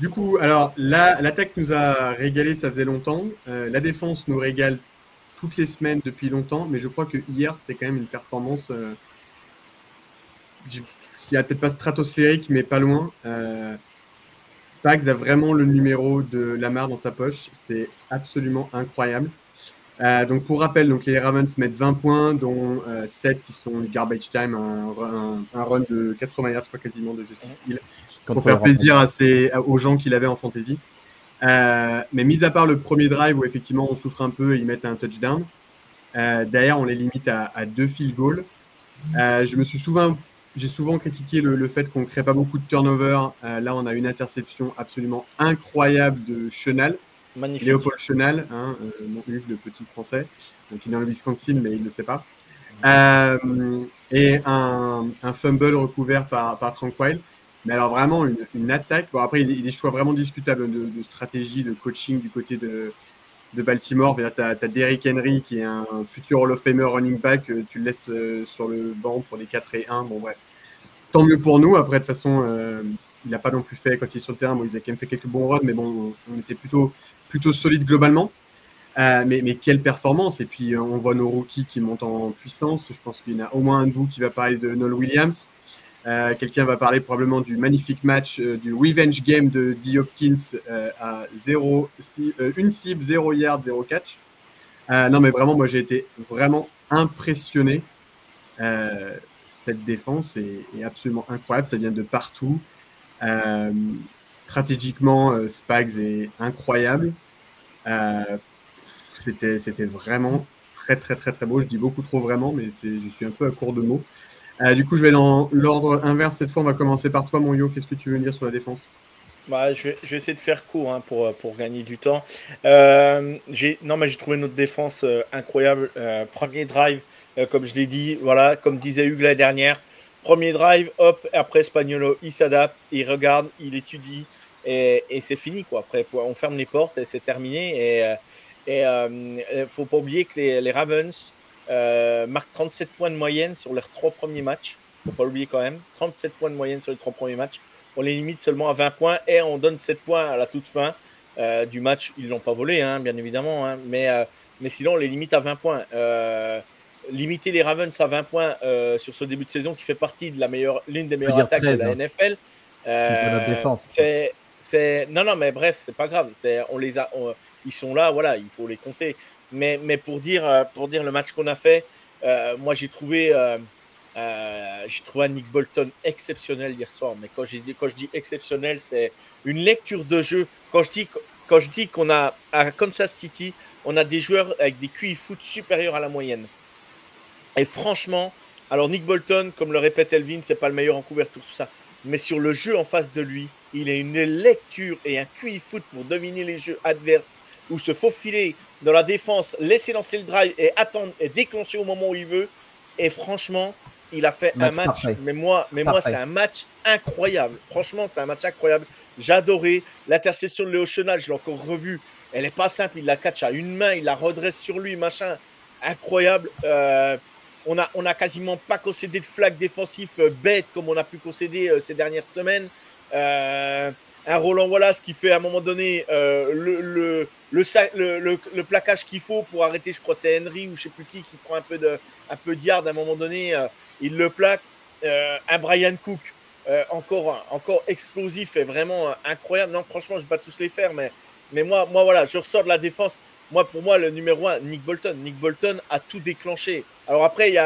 S2: Du coup, alors l'attaque nous a régalé, ça faisait longtemps. La défense nous régale toutes les semaines depuis longtemps, mais je crois que hier c'était quand même une performance qui n'est peut-être pas stratosphérique, mais pas loin. Spags a vraiment le numéro de Lamar dans sa poche, c'est absolument incroyable. Donc pour rappel, donc les Ravens mettent 20 points, dont 7 qui sont du garbage time, un run de 80 yards, je crois quasiment, de Justice Hill, pour faire plaisir aux gens qui l'avaient en fantasy. Mais mis à part le premier drive où effectivement on souffre un peu et ils mettent un touchdown, derrière on les limite à 2 field goals. J'ai souvent critiqué le fait qu'on ne crée pas beaucoup de turnover. Là on a une interception absolument incroyable de Chenal.
S5: Magnifique.
S2: Léopold Chenal, hein, mon Hugues, le petit français, donc il est dans le Wisconsin, mais il ne le sait pas. Et un fumble recouvert par Tranquil. Mais alors vraiment une attaque. Bon, après, il y a des choix vraiment discutables de stratégie, de coaching du côté de Baltimore. Tu as Derrick Henry qui est un futur Hall of Famer running back. Tu le laisses sur le banc pour des 4-1. Bon, bref. Tant mieux pour nous. Après, de toute façon, il n'a pas non plus fait, quand il est sur le terrain, bon, il a quand même fait quelques bons runs, mais bon, on était plutôt solide globalement. Mais quelle performance! Et puis, on voit nos rookies qui montent en puissance. Je pense qu'il y en a au moins un de vous qui va parler de Noel Williams. Quelqu'un va parler probablement du magnifique match du revenge game de D. Hopkins à une cible, 0 yard, 0 catch. Non, mais vraiment, moi, j'ai été vraiment impressionné. Cette défense est absolument incroyable. Ça vient de partout. Stratégiquement, Spags est incroyable. C'était vraiment très, très, très, très beau. Je dis beaucoup trop vraiment, mais je suis un peu à court de mots. Du coup, je vais dans l'ordre inverse. Cette fois, on va commencer par toi, mon Yo. Qu'est-ce que tu veux me dire sur la défense?
S5: Je vais essayer de faire court hein, pour gagner du temps. J'ai trouvé notre défense incroyable. Premier drive, comme je l'ai dit, voilà, comme disait Hugues l'année dernière. Premier drive, hop, après Spagnuolo, il s'adapte, il regarde, il étudie et c'est fini, quoi. Après, on ferme les portes et c'est terminé. Et faut pas oublier que les Ravens marquent 37 points de moyenne sur leurs 3 premiers matchs. Faut pas l'oublier quand même. 37 points de moyenne sur les 3 premiers matchs. On les limite seulement à 20 points et on donne 7 points à la toute fin du match. Ils l'ont pas volé, hein, bien évidemment, hein, mais sinon on les limite à 20 points. Limiter les Ravens à 20 points sur ce début de saison qui fait partie de l'une des meilleures attaques 13, de la NFL.
S4: C'est notre défense.
S5: Non, mais bref, c'est pas grave. Ils sont là, voilà, il faut les compter. Mais pour dire le match qu'on a fait, moi j'ai trouvé un Nick Bolton exceptionnel hier soir. Mais quand je dis exceptionnel, c'est une lecture de jeu. Quand je dis qu'on a à Kansas City, on a des joueurs avec des QI foot supérieurs à la moyenne. Et franchement, alors Nick Bolton, comme le répète Elvin, c'est pas le meilleur en couverture, tout ça. Mais sur le jeu en face de lui, il a une lecture et un QI foot pour dominer les jeux adverses ou se faufiler dans la défense, laisser lancer le drive et attendre et déclencher au moment où il veut. Et franchement, il a fait un match,
S4: parfait.
S5: mais moi
S4: Parfait.
S5: c'est un match incroyable. Franchement, c'est un match incroyable. J'ai adoré l'intercession de Léo Chenal, je l'ai encore revu. Elle est pas simple, il la catch à une main, il la redresse sur lui, machin. Incroyable. On a quasiment pas concédé de flag défensif bête comme on a pu concéder ces dernières semaines. Un Roland Wallace qui fait à un moment donné le plaquage qu'il faut pour arrêter, je crois c'est Henry ou je sais plus qui prend un peu de yard à un moment donné, il le plaque. Un Brian Cook encore explosif et vraiment incroyable. Non, franchement, je ne vais pas tous les faire, mais moi voilà, je ressors de la défense. Pour moi, le numéro 1, Nick Bolton. Nick Bolton a tout déclenché. Alors après, il y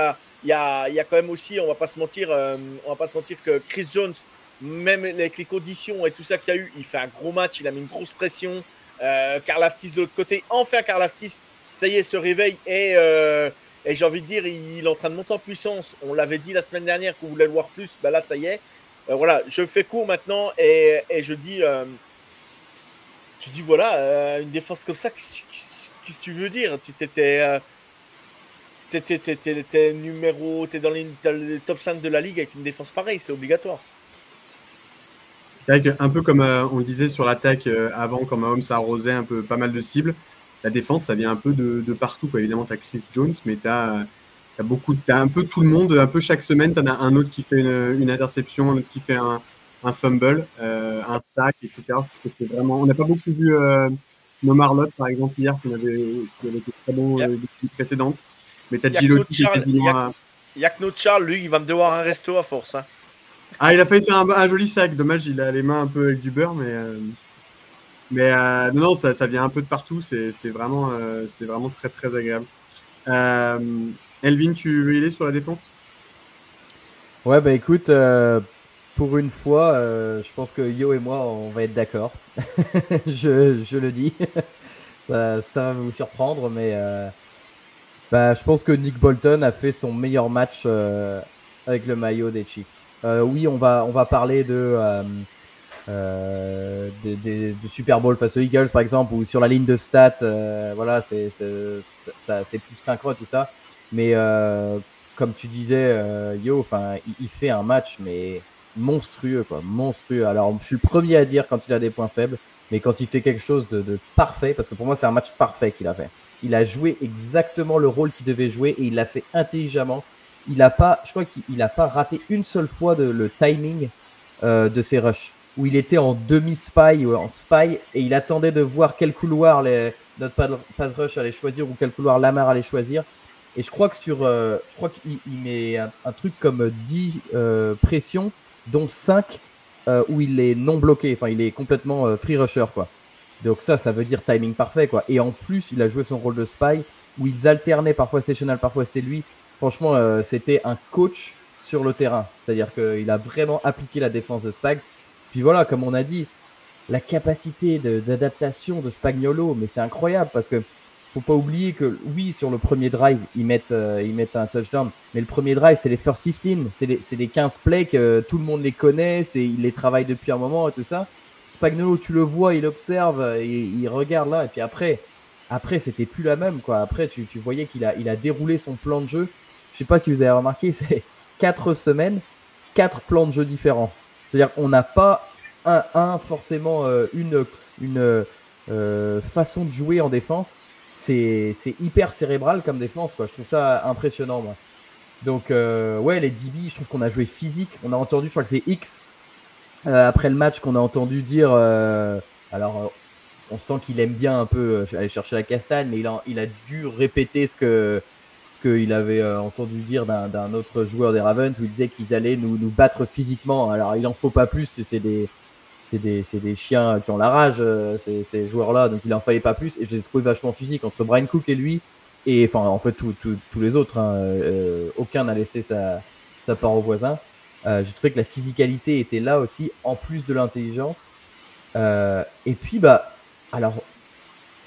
S5: a quand même aussi, on va pas se mentir que Chris Jones, même avec les conditions et tout ça qu'il y a eu, il fait un gros match, il a mis une grosse pression. Karlaftis de l'autre côté, enfin Karlaftis, ça y est, se réveille et j'ai envie de dire, il est en train de monter en puissance. On l'avait dit la semaine dernière qu'on voulait le voir plus, ben là ça y est. Voilà, je fais court maintenant et je dis, voilà, une défense comme ça, qu'est-ce que tu veux dire? Tu t'es numéro, t'es dans le top 5 de la ligue avec une défense pareille, c'est obligatoire.
S2: C'est vrai qu'un peu comme on le disait sur l'attaque avant, quand Mahomes a arrosé un peu pas mal de cibles, la défense, ça vient un peu de partout, quoi. Évidemment, tu as Chris Jones, mais tu as un peu tout le monde. Un peu chaque semaine, tu en as un autre qui fait une interception, un autre qui fait un fumble, un sac, etc. Parce que c'est vraiment... On n'a pas beaucoup vu Nomarlot, par exemple, hier, qui avait été très bon depuis précédente. Mais tu as Gilles qui est quasiment...
S5: Il n'y a que notre Charles, lui, il va me devoir un resto à force. Hein.
S2: Ah, il a failli faire un joli sac. Dommage, il a les mains un peu avec du beurre, mais non, ça vient un peu de partout. C'est vraiment très, très agréable. Elvin, tu veux y aller sur la défense?
S4: Ouais, bah écoute, pour une fois, je pense que Yo et moi, on va être d'accord. je le dis. ça va vous surprendre, mais je pense que Nick Bolton a fait son meilleur match avec le maillot des Chiefs. Oui, on va parler du Super Bowl face aux Eagles, par exemple, ou sur la ligne de stats, voilà, c'est plus qu'un croix, tout ça. Mais comme tu disais, Yo, il fait un match, mais monstrueux, quoi, monstrueux. Alors, je suis le premier à dire quand il a des points faibles, mais quand il fait quelque chose de parfait, parce que pour moi, c'est un match parfait qu'il a fait. Il a joué exactement le rôle qu'il devait jouer et il l'a fait intelligemment. Je crois qu'il n'a pas raté une seule fois le timing de ses rushs, où il était en demi-spy ou en spy et il attendait de voir quel couloir notre pass rush allait choisir ou quel couloir Lamar allait choisir. Et je crois que je crois qu'il met un truc comme 10 pressions, dont 5 où il est non bloqué, enfin il est complètement free rusher, quoi. Donc ça veut dire timing parfait, quoi. Et en plus, il a joué son rôle de spy où ils alternaient, parfois c'était Chenal, parfois c'était lui. Franchement, c'était un coach sur le terrain. C'est-à-dire qu'il a vraiment appliqué la défense de Spags. Puis voilà, comme on a dit, la capacité d'adaptation de Spagnuolo, mais c'est incroyable parce que faut pas oublier que oui, sur le premier drive, ils mettent un touchdown, mais le premier drive, c'est les first 15, c'est les 15 plays que tout le monde les connaît, il les travaille depuis un moment et tout ça. Spagnuolo, tu le vois, il observe, il regarde là, et puis après c'était plus la même, quoi. Après, tu voyais qu'il a déroulé son plan de jeu. Je sais pas si vous avez remarqué, c'est 4 semaines, 4 plans de jeu différents. C'est-à-dire qu'on n'a pas forcément une façon de jouer en défense. C'est hyper cérébral comme défense, quoi. Je trouve ça impressionnant, moi. Donc, ouais, les DB, je trouve qu'on a joué physique. On a entendu, je crois que c'est X, après le match, qu'on a entendu dire... on sent qu'il aime bien un peu aller chercher la castagne, mais il a dû répéter ce qu'il avait entendu dire d'un autre joueur des Ravens, où il disait qu'ils allaient nous battre physiquement. Alors, il en faut pas plus, c'est des chiens qui ont la rage, ces joueurs-là, donc il en fallait pas plus. Et je les ai trouvés vachement physiques entre Brian Cook et lui, et enfin, en fait, tous les autres. Aucun n'a laissé sa part au voisin. J'ai trouvé que la physicalité était là aussi, en plus de l'intelligence. Et puis, alors,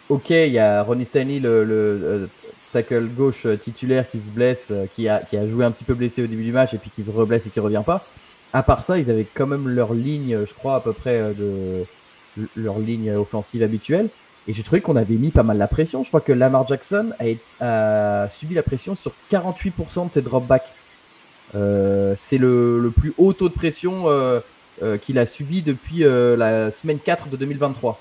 S4: ok, il y a Ronnie Stanley, le tackle gauche titulaire, qui se blesse, qui a joué un petit peu blessé au début du match et puis qui se reblesse et qui revient pas. À part ça, ils avaient quand même leur ligne, je crois, à peu près de leur ligne offensive habituelle. Et j'ai trouvé qu'on avait mis pas mal la pression. Je crois que Lamar Jackson a subi la pression sur 48% de ses dropbacks. C'est le plus haut taux de pression qu'il a subi depuis la semaine 4 de 2023.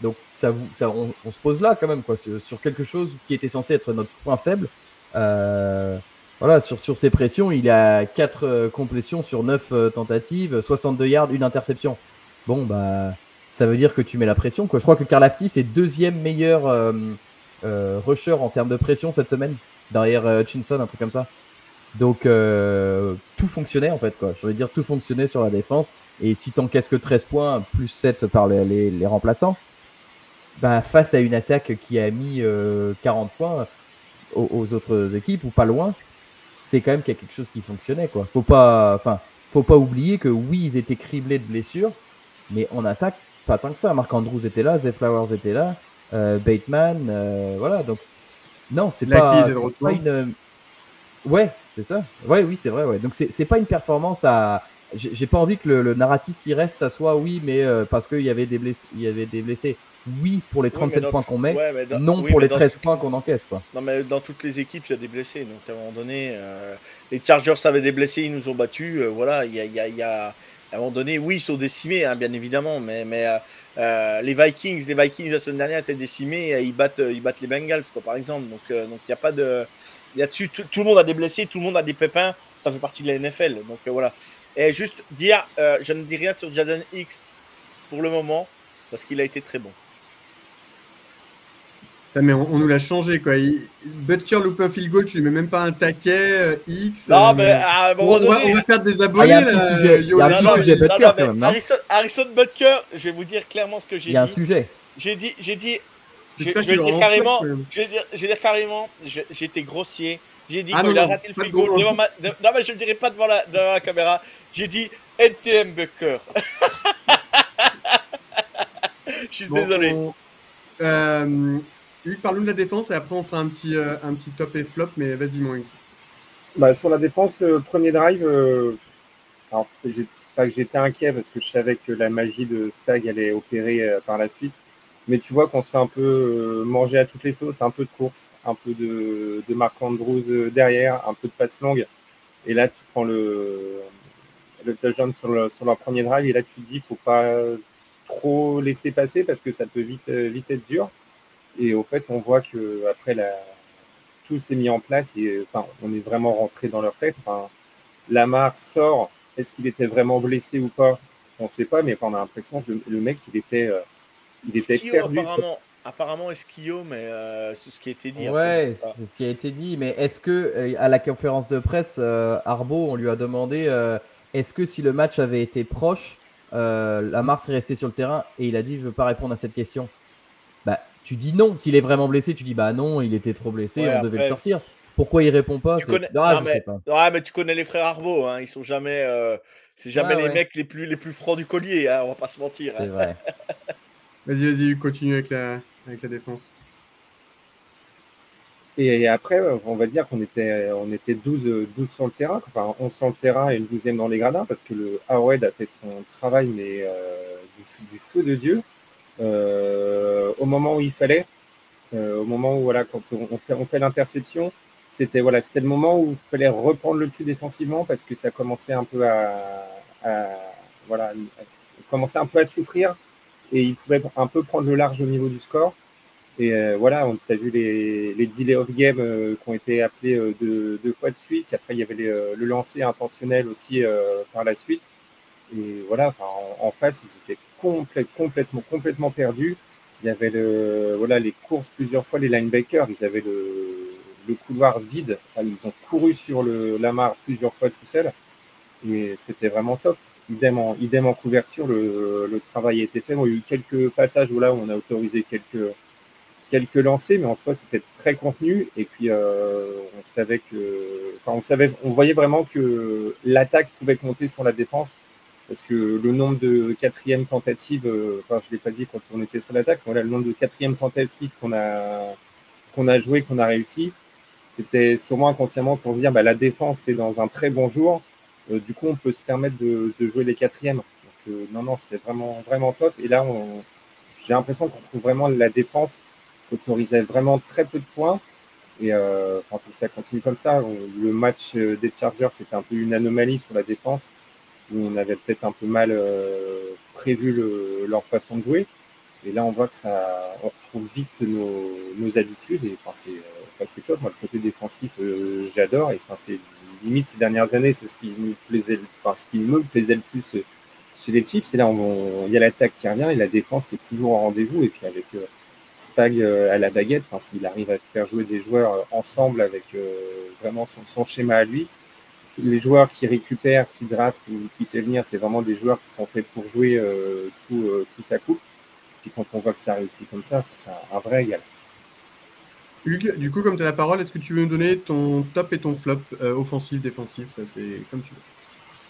S4: Donc on se pose là quand même quoi, sur quelque chose qui était censé être notre point faible. Voilà, sur ses pressions, il a 4 complétions sur 9 tentatives, 62 yards, une interception. Bon, bah, ça veut dire que tu mets la pression, quoi. Je crois que Karlaftis est deuxième meilleur rusher en termes de pression cette semaine, derrière Hutchinson, un truc comme ça. Donc, tout fonctionnait en fait, quoi. Je veux dire, tout fonctionnait sur la défense. Et si t'encaisses que 13 points, plus 7 par les remplaçants, bah, face à une attaque qui a mis 40 points aux autres équipes, ou pas loin, c'est quand même qu'il y a quelque chose qui fonctionnait, quoi. Faut pas oublier que oui, ils étaient criblés de blessures, mais en attaque, pas tant que ça. Mark Andrews était là, Zay Flowers était là, Bateman, voilà. Donc, non, c'est pas une. Ouais, c'est ça. Ouais, oui, c'est vrai. Ouais. Donc, c'est pas une performance à. J'ai pas envie que le narratif qui reste, ça soit oui, mais parce qu'il y avait des blessés. Oui, pour les 37 points qu'on met, non pour les 13 points qu'on encaisse, quoi.
S5: Non, mais dans toutes les équipes, il y a des blessés. Donc, à un moment donné, les Chargers avaient des blessés, ils nous ont battus. Voilà, il y a, à un moment donné, oui, ils sont décimés, hein, bien évidemment. Mais les Vikings la semaine dernière étaient décimés et ils battent les Bengals, quoi, par exemple. Donc, il n'y a pas de. Là-dessus, tout le monde a des blessés, tout le monde a des pépins. Ça fait partie de la NFL. Donc, voilà. Et juste dire, je ne dis rien sur Jaden Hicks pour le moment, parce qu'il a été très bon.
S2: Mais on nous l'a changé, quoi. Butker loupe un field goal, tu lui mets même pas un taquet, X.
S5: Non, mais à un moment donné...
S2: on va perdre des abonnés,
S4: là. Il y a un petit sujet Butker, quand même, non?
S5: Harrison Butker, je vais vous dire clairement ce que j'ai dit.
S4: Il y a un sujet.
S5: J'ai dit... Je vais dire carrément, j'ai été grossier. J'ai dit qu'il a raté le field goal. Non, mais je le dirai pas devant la caméra. J'ai dit NTM Butker. Je suis désolé.
S2: Luc, parle-nous de la défense et après on fera un petit top et flop, mais vas-y, mon Luc.
S3: Bah, sur la défense, premier drive, alors c'est pas que j'étais inquiet parce que je savais que la magie de Stag allait opérer par la suite, mais tu vois qu'on se fait un peu manger à toutes les sauces, un peu de course, un peu de Mark Andrews derrière, un peu de passe longue, et là tu prends le touchdown sur leur premier drive, et là tu te dis faut pas trop laisser passer parce que ça peut vite être dur. Et au fait, on voit que après tout s'est mis en place et enfin, on est vraiment rentré dans leur tête. Enfin, Lamar sort. Est-ce qu'il était vraiment blessé ou pas? On ne sait pas, mais on a l'impression que le mec, il était perdu.
S5: Apparemment, Esquillo, mais c'est ce qui a été dit.
S4: Ouais, c'est ce qui a été dit. Mais est-ce que à la conférence de presse, Arbo, on lui a demandé est-ce que si le match avait été proche, Lamar serait resté sur le terrain? Et il a dit je veux pas répondre à cette question. Bah, tu dis non. S'il est vraiment blessé, tu dis bah non, il était trop blessé, on devait le sortir. Pourquoi il répond pas?
S5: Je sais pas. Ouais, mais tu connais les frères Arbo, hein, ils sont jamais, c'est jamais les mecs les plus francs du collier, hein, on va pas se mentir.
S4: C'est vrai.
S2: Vas-y, continue avec la défense.
S3: Et après, on va dire qu'on était 12 sur le terrain, enfin 11 sur le terrain et une 12e dans les gradins, parce que le Howard a fait son travail, mais du feu de Dieu. Au moment où il fallait, au moment où voilà, quand on fait l'interception, c'était le moment où il fallait reprendre le dessus défensivement parce que ça commençait un peu commençait un peu à souffrir et il pouvait un peu prendre le large au niveau du score. Et voilà, on a vu les delay of game qui ont été appelés deux fois de suite. Et après, il y avait le lancer intentionnel aussi par la suite. Et voilà, en face, ils étaient complètement perdus. Il y avait les courses plusieurs fois, les linebackers, ils avaient le couloir vide. Enfin, ils ont couru sur Lamar plusieurs fois tout seul. Et c'était vraiment top. Idem en couverture, le travail a été fait. Bon, il y a eu quelques passages où on a autorisé quelques lancers, mais en soi, c'était très contenu. Et puis, on voyait vraiment que l'attaque pouvait compter sur la défense. Parce que le nombre de quatrièmes tentatives, je ne l'ai pas dit quand on était sur l'attaque, mais le nombre de quatrièmes tentatives qu'on a joué, qu'on a réussi, c'était sûrement inconsciemment pour se dire la défense c'est dans un très bon jour. Du coup, on peut se permettre de jouer les quatrièmes. Donc, non, c'était vraiment top. Et là, j'ai l'impression qu'on trouve vraiment la défense autorisait vraiment très peu de points. Et enfin, faut que ça continue comme ça. Le match des Chargers, c'était un peu une anomalie sur la défense, où on avait peut-être un peu mal prévu leur façon de jouer. Et là, on voit que on retrouve vite nos habitudes. Et enfin, c'est top. Moi, le côté défensif, j'adore. Et enfin, c'est limite ces dernières années, c'est ce qui me plaisait le plus chez les Chiefs. Et là, il y a l'attaque qui revient et la défense qui est toujours au rendez-vous. Et puis avec Spag à la baguette, enfin, s'il arrive à faire jouer des joueurs ensemble avec vraiment son schéma à lui, les joueurs qui récupèrent, qui draftent ou qui fait venir, c'est vraiment des joueurs qui sont faits pour jouer sous sa coupe. Puis quand on voit que ça réussit comme ça, c'est un vrai égal.
S2: Hugues, du coup, comme tu as la parole, est-ce que tu veux nous donner ton top et ton flop offensif, défensif? C'est comme tu veux.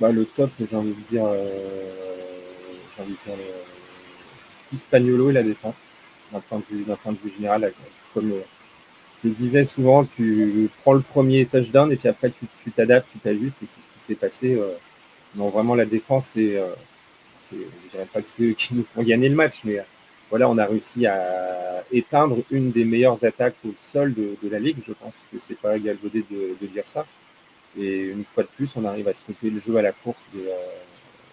S3: Bah, le top, j'ai envie de dire Steve Spagnuolo et la défense, d'un point de vue général. Comme je disais souvent, tu prends le premier touchdown et puis après tu t'adaptes, tu t'ajustes, et c'est ce qui s'est passé. Non, vraiment, la défense, je dirais pas que c'est eux qui nous font gagner le match, mais voilà, on a réussi à éteindre une des meilleures attaques au sol de la ligue. Je pense que c'est pas galvaudé de dire ça. Et une fois de plus, on arrive à stopper le jeu à la course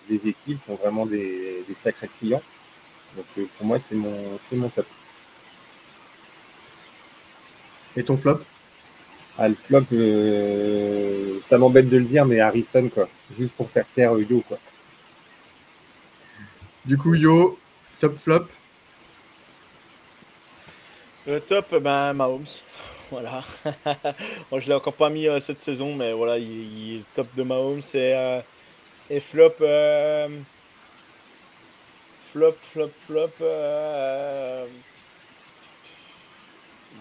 S3: des équipes qui ont vraiment des sacrés clients. Donc pour moi, c'est mon top.
S2: Et ton flop?
S3: Le flop, ça m'embête de le dire, mais Harrison, quoi. Juste pour faire taire Yo, quoi.
S2: Du coup, Yo, top flop?
S5: Le top, Mahomes. Voilà. Moi, je l'ai encore pas mis cette saison, mais voilà, il est top de Mahomes. Et flop, flop.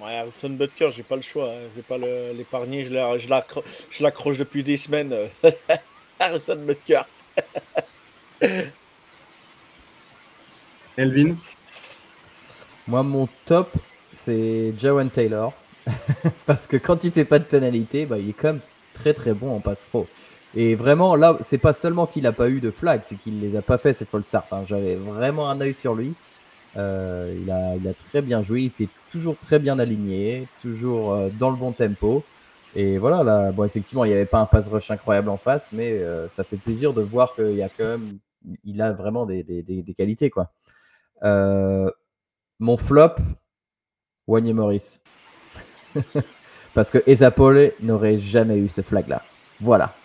S5: Ouais, Harrison Butker, j'ai pas le choix. Hein. Je vais pas l'épargner. Je l'accroche depuis des semaines. Harrison Butker.
S2: Elvin?
S4: Moi, mon top, c'est Jawan Taylor. Parce que quand il fait pas de pénalité, bah, il est quand même très très bon en pass pro. Et vraiment, là, c'est pas seulement qu'il a pas eu de flag, c'est qu'il les a pas fait, ces false starts. Enfin, j'avais vraiment un œil sur lui. Il a très bien joué, il était toujours très bien aligné, toujours dans le bon tempo. Et voilà, là, bon, effectivement, il n'y avait pas un pass rush incroyable en face, mais ça fait plaisir de voir qu'il y a quand même, il a vraiment des qualités, quoi. Mon flop, Wanya Morris. Parce que Ezapole n'aurait jamais eu ce flag-là. Voilà.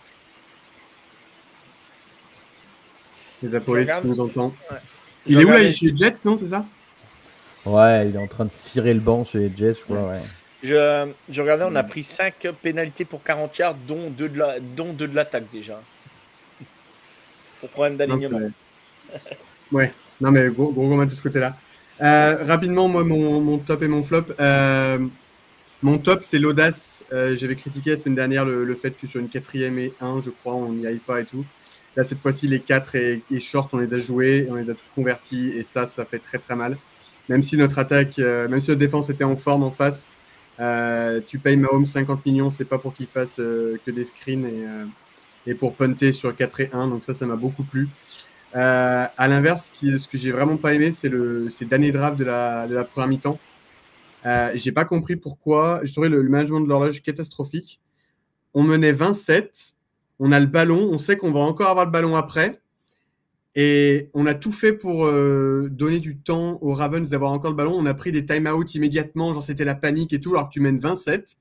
S2: Ezapole, si tu nous entends.
S5: Ouais.
S2: Il est où là? Il est chez les Jets, non? C'est ça?
S4: Ouais, il est en train de cirer le banc chez les Jets, je crois, ouais.
S5: Je regardais, on a pris 5 pénalités pour 40 yards, dont 2 de l'attaque déjà. Pour problème d'alignement.
S2: Ouais, non mais gros match de ce côté-là. Rapidement, moi, mon top et mon flop. Mon top, c'est l'audace. J'avais critiqué la semaine dernière le fait que sur une 4e et 1, je crois, on n'y aille pas et tout. Là, cette fois-ci, les 4 et short, on les a joués, on les a tous convertis, et ça fait très très mal. Même si notre attaque, même si notre défense était en forme en face, tu payes Mahomes 50 millions, c'est pas pour qu'il fasse que des screens et pour punter sur 4 et 1, donc ça m'a beaucoup plu. À l'inverse, ce que j'ai vraiment pas aimé, c'est le dernier draft de la première mi-temps. J'ai pas compris pourquoi. Je trouvais le management de l'horloge catastrophique. On menait 27, on a le ballon, on sait qu'on va encore avoir le ballon après, et on a tout fait pour donner du temps aux Ravens d'avoir encore le ballon. On a pris des time-out immédiatement, genre c'était la panique et tout, alors que tu mènes 27.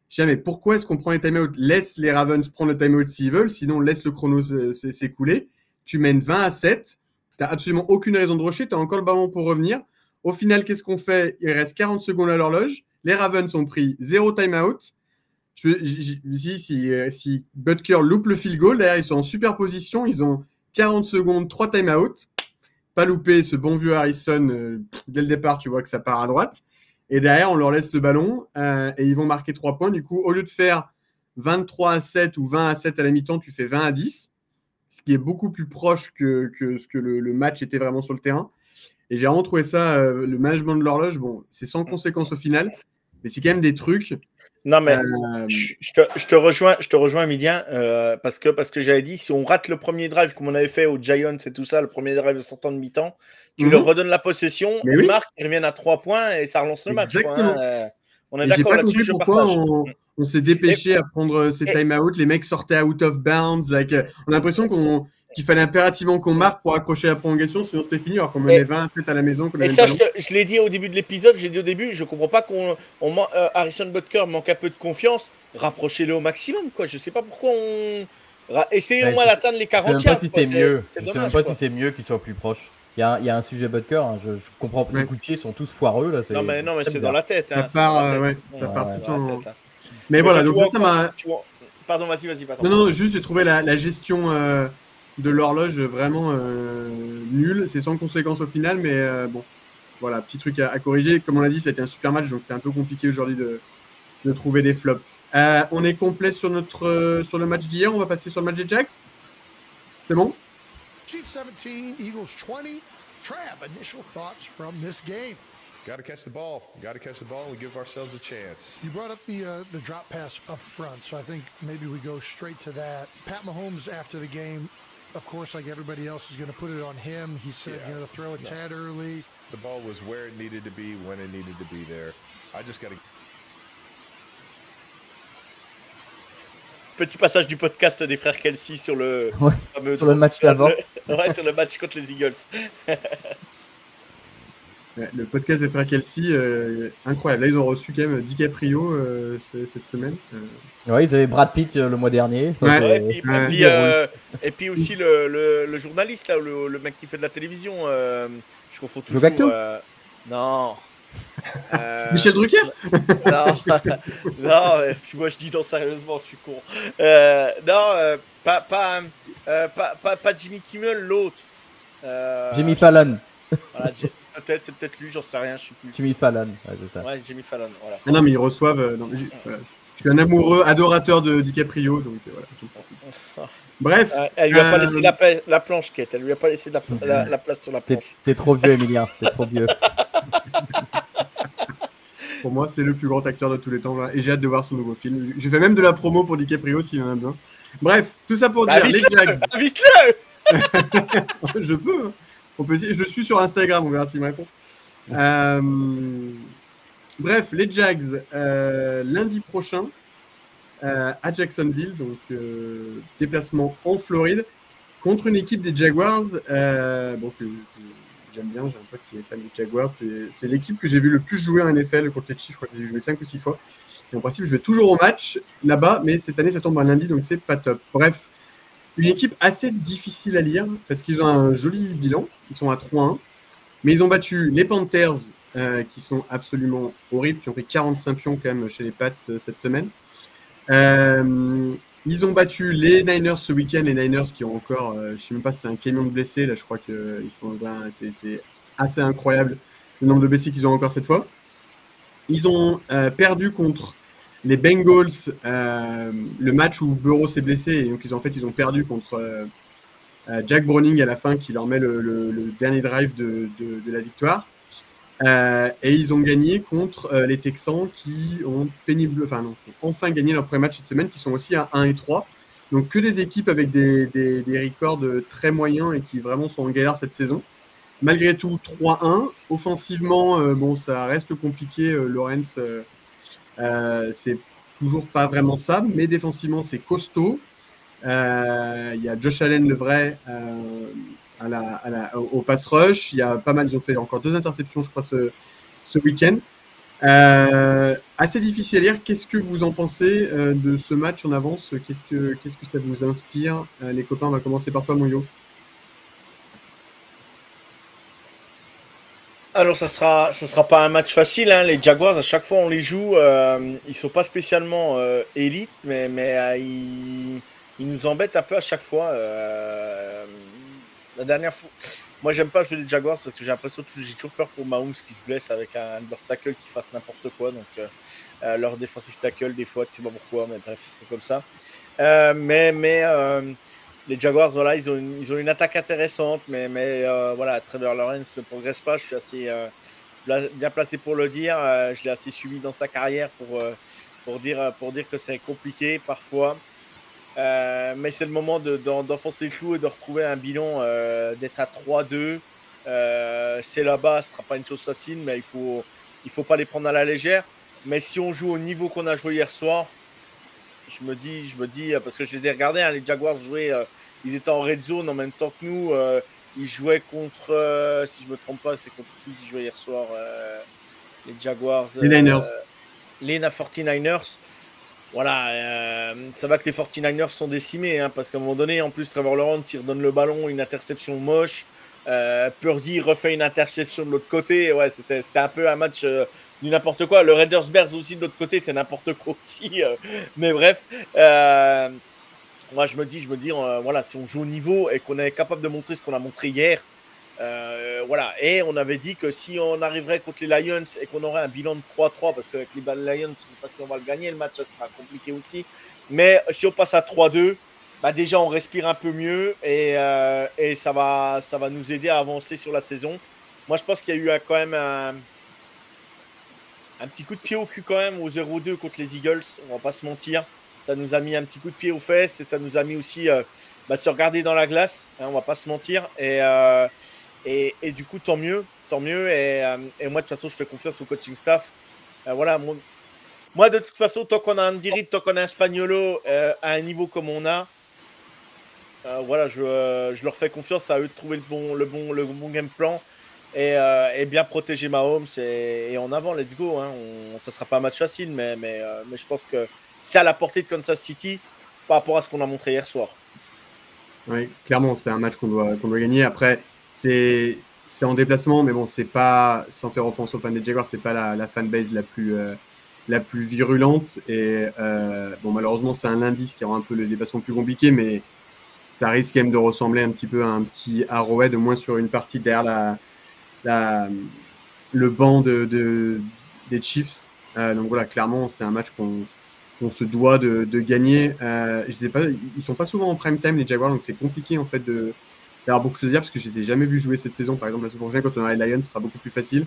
S2: Je sais, mais pourquoi est-ce qu'on prend les time-out? Laisse les Ravens prendre le time-out s'ils veulent, sinon laisse le chrono s'écouler. Tu mènes 20-7, t'as absolument aucune raison de rusher, t'as encore le ballon pour revenir. Au final, qu'est-ce qu'on fait? Il reste 40 secondes à l'horloge. Les Ravens ont pris 0 time-out. Si Butker loupe le field goal, derrière, ils sont en superposition. Ils ont 40 secondes, 3 time-out. Pas louper ce bon vieux Harrison. Dès le départ, tu vois que ça part à droite. Et derrière, on leur laisse le ballon et ils vont marquer 3 points. Du coup, au lieu de faire 23-7 ou 20-7 à la mi-temps, tu fais 20-10. Ce qui est beaucoup plus proche que ce que le match était vraiment sur le terrain. Et j'ai vraiment trouvé ça, le management de l'horloge, bon, c'est sans conséquence au final, mais c'est quand même des trucs.
S5: Non, mais je te rejoins, Emilien, parce que j'avais dit, si on rate le premier drive, comme on avait fait aux Giants et tout ça, le premier drive de sortant de mi-temps, tu leur redonnes la possession, ils marquent, ils reviennent à 3 points et ça relance le match. Quoi, hein. On est
S2: Et j'ai
S5: d'accord
S2: pas
S5: là-dessus,
S2: compris
S5: je
S2: pourquoi
S5: partage.
S2: on s'est dépêché à prendre ces
S5: et-
S2: time-out. Les mecs sortaient out of bounds. On a l'impression qu'il fallait impérativement qu'on marque pour accrocher la prolongation, sinon c'était fini. Alors qu'on menait 20-7 à la maison, qu'on
S5: Et
S2: avait le
S5: ça,
S2: ballon.
S5: je l'ai dit au début de l'épisode, j'ai dit au début, je comprends pas Harrison Butker manque un peu de confiance. Rapprochez-le au maximum, quoi. Je sais pas pourquoi on. Essayez au
S4: Ouais,
S5: moins d'atteindre les
S4: Je sais
S5: 40
S4: même pas
S5: yards.
S4: si
S5: quoi.
S4: c'est mieux.
S5: C'est
S4: Je sais même
S5: dommage,
S4: pas
S5: quoi.
S4: si c'est mieux qu'il soit plus proche. Il y a un sujet Butker. Hein. Je comprends. Ses
S2: Ouais.
S4: coups de pied sont tous foireux là.
S5: Non, mais
S4: très
S5: c'est
S4: bizarre.
S5: dans la tête.
S2: Ça
S5: Hein, c'est dans
S2: part,
S5: la tête.
S2: ouais, ça
S5: Ouais,
S2: part
S5: c'est
S2: tout le
S5: dans la
S2: temps.
S5: tête, hein.
S2: Mais voilà,
S5: toi,
S2: donc
S5: tu
S2: ça
S5: vois
S2: m'a.
S5: Pardon, vas-y. Pardon.
S2: Non, juste j'ai trouvé la gestion de l'horloge vraiment nulle. C'est sans conséquence au final, mais bon, voilà, petit truc à corriger. Comme on l'a dit, c'était un super match, donc c'est un peu compliqué aujourd'hui de trouver des flops. On est complet sur le match d'hier. On va passer sur le match des Jacks. C'est bon?
S6: Chiefs 17, Eagles 20. Trav, initial thoughts from this game?
S7: Got to catch the ball. Got to catch the ball and give ourselves a chance.
S6: You brought up the drop pass up front, so I think maybe we go straight to that. Pat Mahomes after the game, of course, like everybody else, is going to put it on him. He said, to throw a tad early.
S7: The ball was where it needed to be when it needed to be there. I just got to.
S5: Petit passage du podcast des frères Kelsey sur le
S4: Ouais, sur le match d'avant.
S5: Ouais, sur le match contre les Eagles.
S2: Ouais, le podcast des frères Kelsey, incroyable. Là, ils ont reçu quand même DiCaprio cette semaine.
S4: Ouais, ils avaient Brad Pitt le mois dernier. Enfin,
S2: Ouais.
S5: Et puis aussi le journaliste, là, le mec qui fait de la télévision. Je confonds toujours.
S4: Gacto
S5: Non.
S2: Michel Drucker.
S5: Non, non, puis moi je dis non sérieusement, je suis con. Non, pas Jimmy Kimmel, l'autre.
S4: Jimmy Fallon.
S5: Voilà, c'est peut-être lui, j'en sais rien, je sais plus.
S4: Jimmy Fallon, ouais, c'est ça.
S5: Ouais, Jimmy Fallon, voilà.
S2: Ah non, mais ils reçoivent. Voilà. Je suis un amoureux, adorateur de DiCaprio, donc voilà, j'en profite. Bref.
S5: Elle lui a pas laissé la planche, Kate. Elle lui a pas laissé la place sur la planche.
S4: T'es trop vieux, Emilien. T'es trop vieux.
S2: Pour moi, c'est le plus grand acteur de tous les temps. Là, et j'ai hâte de voir son nouveau film. Je fais même de la promo pour DiCaprio s'il en a besoin. Bref, tout ça pour dire les Jags.
S5: Invite-le.
S2: Je peux. Hein. On peut essayer. Je le suis sur Instagram, on verra s'il me répond. Bref, les Jags, lundi prochain à Jacksonville, donc déplacement en Floride, contre une équipe des Jaguars. Bon, que j'aime bien, j'ai un pote qui est fan des Jaguars. C'est l'équipe que j'ai vu le plus jouer en NFL contre les Chiefs. Je crois que j'ai joué 5 ou 6 fois. Et en principe, je vais toujours au match là-bas, mais cette année, ça tombe un lundi, donc c'est pas top. Bref, une équipe assez difficile à lire parce qu'ils ont un joli bilan. Ils sont à 3-1, mais ils ont battu les Panthers, qui sont absolument horribles, qui ont pris 45 pions quand même chez les Pats cette semaine. Ils ont battu les Niners ce week-end, les Niners qui ont encore, je sais même pas si c'est un camion de blessés, là je crois que c'est assez incroyable le nombre de blessés qu'ils ont encore cette fois. Ils ont perdu contre les Bengals, le match où Burrow s'est blessé, et donc ils ont perdu contre Jack Browning à la fin qui leur met le dernier drive de la victoire. Et ils ont gagné contre les Texans qui ont enfin gagné leur premier match cette semaine, qui sont aussi à 1-3. Donc que des équipes avec des records très moyens et qui vraiment sont en galère cette saison. Malgré tout, 3-1. Offensivement, bon, ça reste compliqué. Lawrence, c'est toujours pas vraiment ça, mais défensivement, c'est costaud. Il y a Josh Allen, le vrai, au pass rush. Il y a pas mal, ils ont fait encore 2 interceptions, je crois, ce week-end. Assez difficile à lire. Qu'est-ce que vous en pensez de ce match en avance? Qu'est-ce que ça vous inspire? Les copains, on va commencer par toi, Moyo.
S5: Alors ça sera pas un match facile, hein. Les Jaguars, à chaque fois on les joue, ils sont pas spécialement élites, mais ils nous embêtent un peu à chaque fois. La dernière fois, moi j'aime pas jouer les Jaguars parce que j'ai l'impression que j'ai toujours peur pour Mahomes qui se blesse avec un leur tackle qui fasse n'importe quoi, donc leur défensif tackle des fois, tu sais pas pourquoi, mais bref c'est comme ça. Les Jaguars, voilà, ils ont une attaque intéressante, mais voilà, Trevor Lawrence ne progresse pas. Je suis assez bien placé pour le dire. Je l'ai assez suivi dans sa carrière pour dire que c'est compliqué parfois. Mais c'est le moment d'enfoncer le clou et de retrouver un bilan, d'être à 3-2. C'est là-bas, ce ne sera pas une chose facile, mais il faut pas les prendre à la légère. Mais si on joue au niveau qu'on a joué hier soir, je me dis, parce que je les ai regardés, hein, les Jaguars jouaient, ils étaient en red zone en même temps que nous. Ils jouaient contre, si je me trompe pas, c'est contre qui ils jouaient hier soir, les Jaguars.
S2: Les Niners.
S5: Les 49ers. Voilà, ça va que les 49ers sont décimés, hein, parce qu'à un moment donné, en plus, Trevor Lawrence, il redonne le ballon, une interception moche. Purdy refait une interception de l'autre côté. Ouais, c'était un peu un match du n'importe quoi. Le Raiders Bears aussi de l'autre côté était n'importe quoi aussi. Mais bref, moi je me dis, voilà, si on joue au niveau et qu'on est capable de montrer ce qu'on a montré hier, voilà. Et on avait dit que si on arriverait contre les Lions et qu'on aurait un bilan de 3-3, parce qu'avec les Lions, je ne sais pas si on va le gagner, le match ça sera compliqué aussi. Mais si on passe à 3-2, bah déjà on respire un peu mieux et ça va nous aider à avancer sur la saison. Moi je pense qu'il y a eu quand même un petit coup de pied au cul quand même au 0-2 contre les Eagles, on va pas se mentir. Ça nous a mis un petit coup de pied aux fesses et ça nous a mis aussi de se regarder dans la glace, hein, on va pas se mentir. Et du coup, tant mieux. Et moi, de toute façon, je fais confiance au coaching staff. Voilà, moi, de toute façon, tant qu'on a Andy Reid, tant qu'on a un Spagnuolo à un niveau comme on a, voilà, je leur fais confiance à eux de trouver le bon game plan et bien protéger Mahomes et en avant, let's go. Hein. Ça sera pas un match facile, mais je pense que c'est à la portée de Kansas City par rapport à ce qu'on a montré hier soir.
S2: Oui, clairement, c'est un match qu'on doit gagner. Après, c'est en déplacement, mais bon, c'est pas, sans faire offense aux fans des Jaguars, c'est pas la fanbase la plus virulente. Et bon, malheureusement, c'est un lundi, ce qui rend un peu le déplacement plus compliqué, mais ça risque quand même de ressembler un petit peu à un petit Arrowhead, au moins sur une partie derrière le banc des Chiefs. Donc voilà, clairement, c'est un match qu'on se doit de gagner. Je sais pas, ils sont pas souvent en prime time les Jaguars, donc c'est compliqué en fait d'avoir beaucoup de choses à dire parce que je les ai jamais vus jouer cette saison. Par exemple, la saison prochaine, quand on a les Lions, ce sera beaucoup plus facile.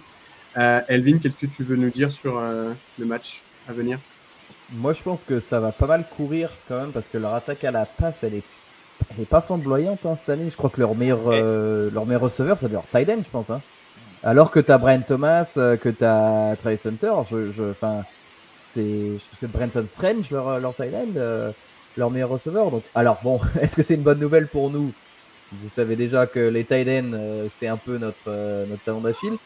S2: Elvin, qu'est-ce que tu veux nous dire sur le match à venir?
S4: Moi, je pense que ça va pas mal courir quand même parce que leur attaque à la passe, elle est pas flamboyante hein, cette année. Je crois que leur meilleur receveur, c'est leur tight end, je pense. Hein. Alors que tu as Brian Thomas, que tu as Travis Hunter, c'est Brenton Strange, leur tight end, leur meilleur receveur. Donc, alors bon, est-ce que c'est une bonne nouvelle pour nous? Vous savez déjà que les tight ends, c'est un peu notre talon d'Achille.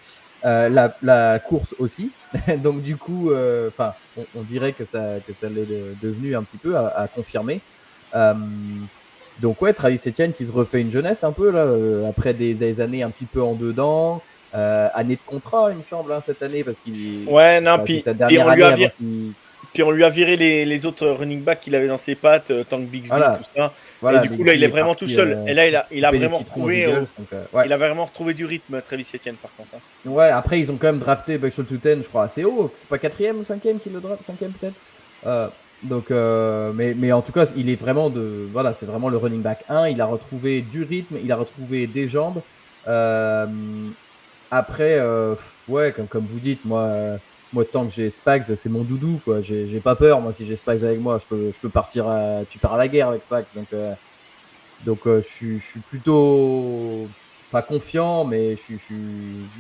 S4: La course aussi. Donc du coup, on dirait que ça l'est devenu un petit peu à confirmer. Donc ouais, Travis Etienne qui se refait une jeunesse un peu là, après des années un petit peu en dedans. Année de contrat, il me semble, hein, cette année, parce qu'il
S5: puis
S4: sa dernière année
S5: puis on lui a viré les autres running backs qu'il avait dans ses pattes, Tank Bixby,
S4: voilà.
S5: tout ça.
S4: Voilà,
S5: et du coup, là, il est vraiment tout seul. Et là, il a vraiment retrouvé,
S4: Eagles, ouais.
S5: il a vraiment retrouvé du rythme, Travis Etienne, par contre. Hein.
S4: Ouais, après, ils ont quand même drafté Buxton Tuten, je crois, assez haut. C'est pas 4e ou 5e qu'il le draft, 5e peut-être. Mais en tout cas, il est vraiment voilà, c'est vraiment le running back 1. Il a retrouvé du rythme, il a retrouvé des jambes. Après, ouais, comme vous dites, moi, tant que j'ai Spags, c'est mon doudou, quoi. J'ai pas peur, moi, si j'ai Spags avec moi, je peux partir tu pars à la guerre avec Spags. Donc, je suis plutôt pas confiant, mais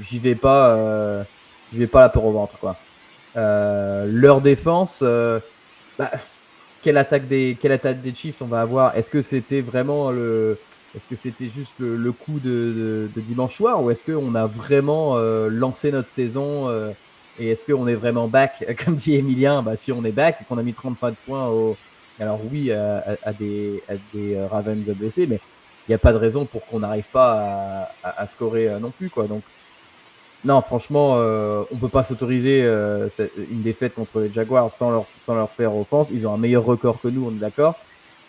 S4: j'y vais pas la peur au ventre, quoi. Leur défense, quelle attaque des Chiefs on va avoir? Est-ce que c'était vraiment est-ce que c'était juste le coup de dimanche soir ou est-ce qu'on a vraiment lancé notre saison et est-ce qu'on est vraiment back? Comme dit Emilien, si on est back et qu'on a mis 35 points alors oui, à des Ravens blessés, mais il n'y a pas de raison pour qu'on n'arrive pas à scorer non plus, quoi. Donc, non, franchement, on ne peut pas s'autoriser une défaite contre les Jaguars sans leur faire offense. Ils ont un meilleur record que nous, on est d'accord.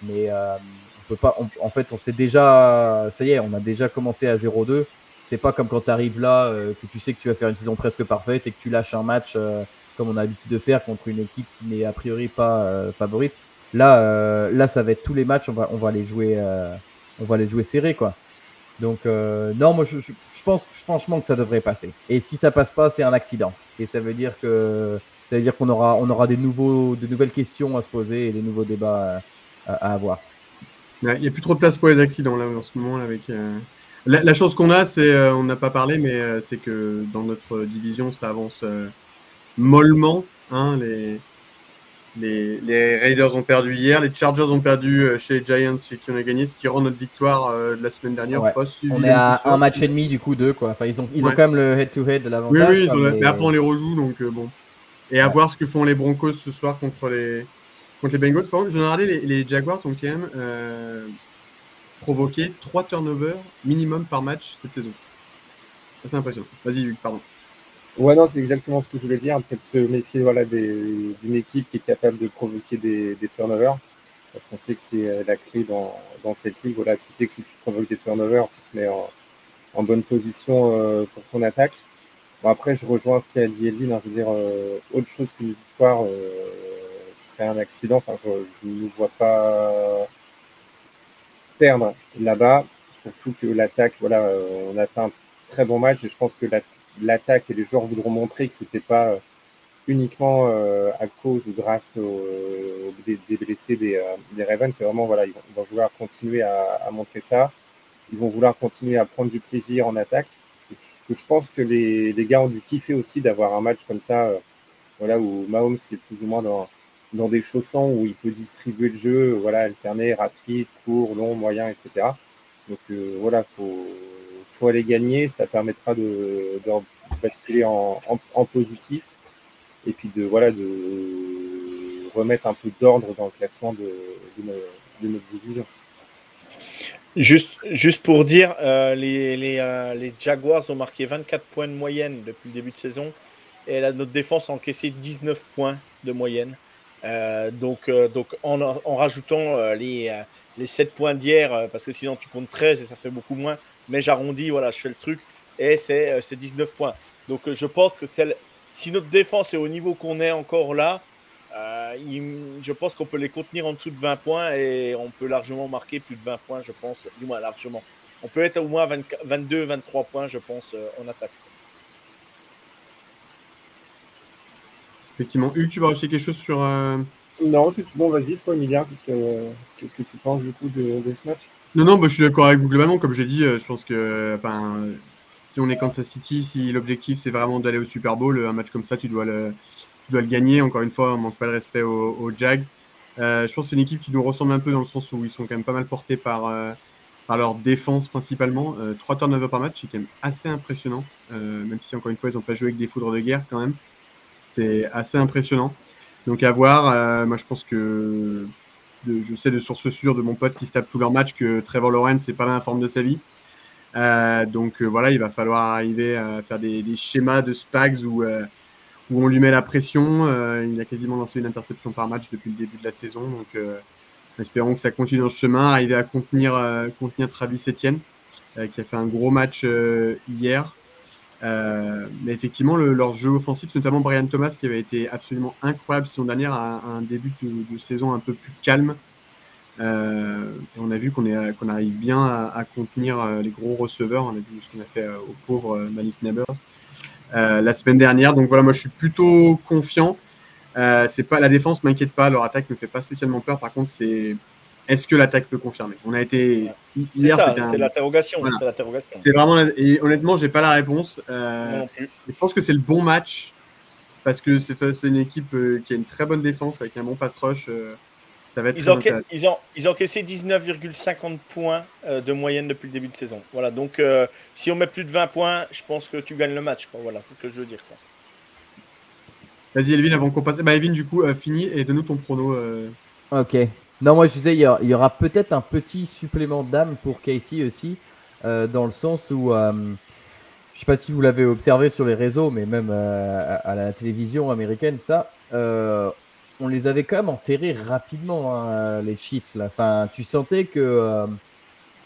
S4: Mais on peut pas. En fait, on sait déjà. Ça y est, on a déjà commencé à 0-2. C'est pas comme quand tu arrives là, que tu sais que tu vas faire une saison presque parfaite et que tu lâches un match comme on a l'habitude de faire contre une équipe qui n'est a priori pas favorite. Là, ça va être tous les matchs. On va les jouer serrés, quoi. Donc non, moi je pense franchement que ça devrait passer. Et si ça passe pas, c'est un accident. Et ça veut dire qu'on aura de nouvelles questions à se poser et des nouveaux débats à avoir.
S2: Il n'y a plus trop de place pour les accidents là en ce moment là, avec la chance qu'on a, c'est on n'a pas parlé, mais c'est que dans notre division ça avance mollement. 1. Les Raiders ont perdu hier, les Chargers ont perdu chez les Giants, chez qui on a gagné, ce qui rend notre victoire de la semaine dernière.
S4: Ouais.
S2: Pas si
S4: On est à un match et demi du coup, 2 quoi. Enfin, ils ont quand même le head-to-head de l'avantage.
S2: Oui, mais après on les rejoue, donc bon. Et à voir ce que font les Broncos ce soir contre les Bengals. Par contre, j'en ai regardé, les Jaguars ont quand même provoqué 3 turnovers minimum par match cette saison. C'est impressionnant. Vas-y, Luc, pardon.
S3: Ouais, non, c'est exactement ce que je voulais dire. Peut-être se méfier d'une équipe qui est capable de provoquer des turnovers. Parce qu'on sait que c'est la clé dans cette ligue. Voilà, tu sais que si tu provoques des turnovers, tu te mets en bonne position pour ton attaque. Bon, après, je rejoins ce qu'a dit Elvin. Je veux dire, autre chose qu'une victoire serait un accident. Enfin, je ne vois pas perdre là-bas. Surtout que l'attaque, voilà, on a fait un très bon match et je pense que l'attaque et les joueurs voudront montrer que c'était pas uniquement à cause ou grâce des blessés des Ravens. C'est vraiment, voilà, ils vont vouloir continuer à montrer ça. Ils vont vouloir continuer à prendre du plaisir en attaque. Et je pense que les gars ont dû kiffer aussi d'avoir un match comme ça, voilà, où Mahomes est plus ou moins dans des chaussons où il peut distribuer le jeu, voilà, alterner rapide, court, long, moyen, etc. Donc voilà, faut aller gagner. Ça permettra de basculer en positif. Et puis de remettre un peu d'ordre dans le classement de notre division.
S5: Juste pour dire, les Jaguars ont marqué 24 points de moyenne depuis le début de saison et notre défense a encaissé 19 points de moyenne. Donc en rajoutant les 7 points d'hier, parce que sinon tu comptes 13 et ça fait beaucoup moins, mais j'arrondis, voilà, je fais le truc et c'est 19 points. Donc je pense que si notre défense est au niveau qu'on est encore là, je pense qu'on peut les contenir en dessous de 20 points et on peut largement marquer plus de 20 points, je pense, du moins largement. On peut être au moins 22, 23 points, je pense, en attaque.
S2: Effectivement. Hugues, tu vas rajouter quelque chose sur...
S3: Non, c'est tout bon, vas-y, toi, Emilien, qu'est-ce que tu penses du coup de ce match?
S2: Non, je suis d'accord avec vous globalement. Comme j'ai dit, je pense que si on est Kansas City, si l'objectif c'est vraiment d'aller au Super Bowl, un match comme ça, tu dois le gagner. Encore une fois, on manque pas de respect aux Jags. Je pense que c'est une équipe qui nous ressemble un peu dans le sens où ils sont quand même pas mal portés par leur défense principalement. 3 turnovers par match, c'est quand même assez impressionnant. Même si encore une fois, ils n'ont pas joué avec des foudres de guerre quand même. C'est assez impressionnant. Donc à voir. Moi, je pense que je sais de sources sûres de mon pote qui se tape tous leurs matchs que Trevor Lawrence n'est pas dans la forme de sa vie. Donc voilà, il va falloir arriver à faire des schémas de Spags où on lui met la pression. Il a quasiment lancé une interception par match depuis le début de la saison. Donc espérons que ça continue dans ce chemin, arriver à contenir Travis Etienne, qui a fait un gros match hier. Mais effectivement, leur jeu offensif, notamment Brian Thomas, qui avait été absolument incroyable saison dernière, a un début de saison un peu plus calme. Et on a vu qu'on arrive bien à contenir les gros receveurs. On a vu ce qu'on a fait au pauvre Malik Nabers la semaine dernière. Donc voilà, moi je suis plutôt confiant. C'est pas, la défense m'inquiète pas, leur attaque me fait pas spécialement peur. Par contre, est-ce que l'attaque peut confirmer? On a été hier,
S5: c'est l'interrogation.
S2: Voilà.
S5: C'est l'interrogation.
S2: C'est vraiment, et honnêtement, j'ai pas la réponse.
S5: Non plus.
S2: Je pense que c'est le bon match parce que c'est une équipe qui a une très bonne défense avec un bon pass rush. Ça va être
S5: ils ont encaissé 19,50 points de moyenne depuis le début de saison. Voilà, donc si on met plus de 20 points, je pense que tu gagnes le match. Quoi. Voilà, c'est ce que je veux dire. Quoi.
S2: Vas-y, Elvin, avant qu'on passe. Elvin, du coup, fini et donne-nous ton prono.
S4: Ok. Non, moi je disais, il y aura peut-être un petit supplément d'âme pour Casey aussi, dans le sens où, je sais pas si vous l'avez observé sur les réseaux, mais même à la télévision américaine, ça, on les avait quand même enterrés rapidement, hein, les Chiefs. Là. Enfin, tu sentais que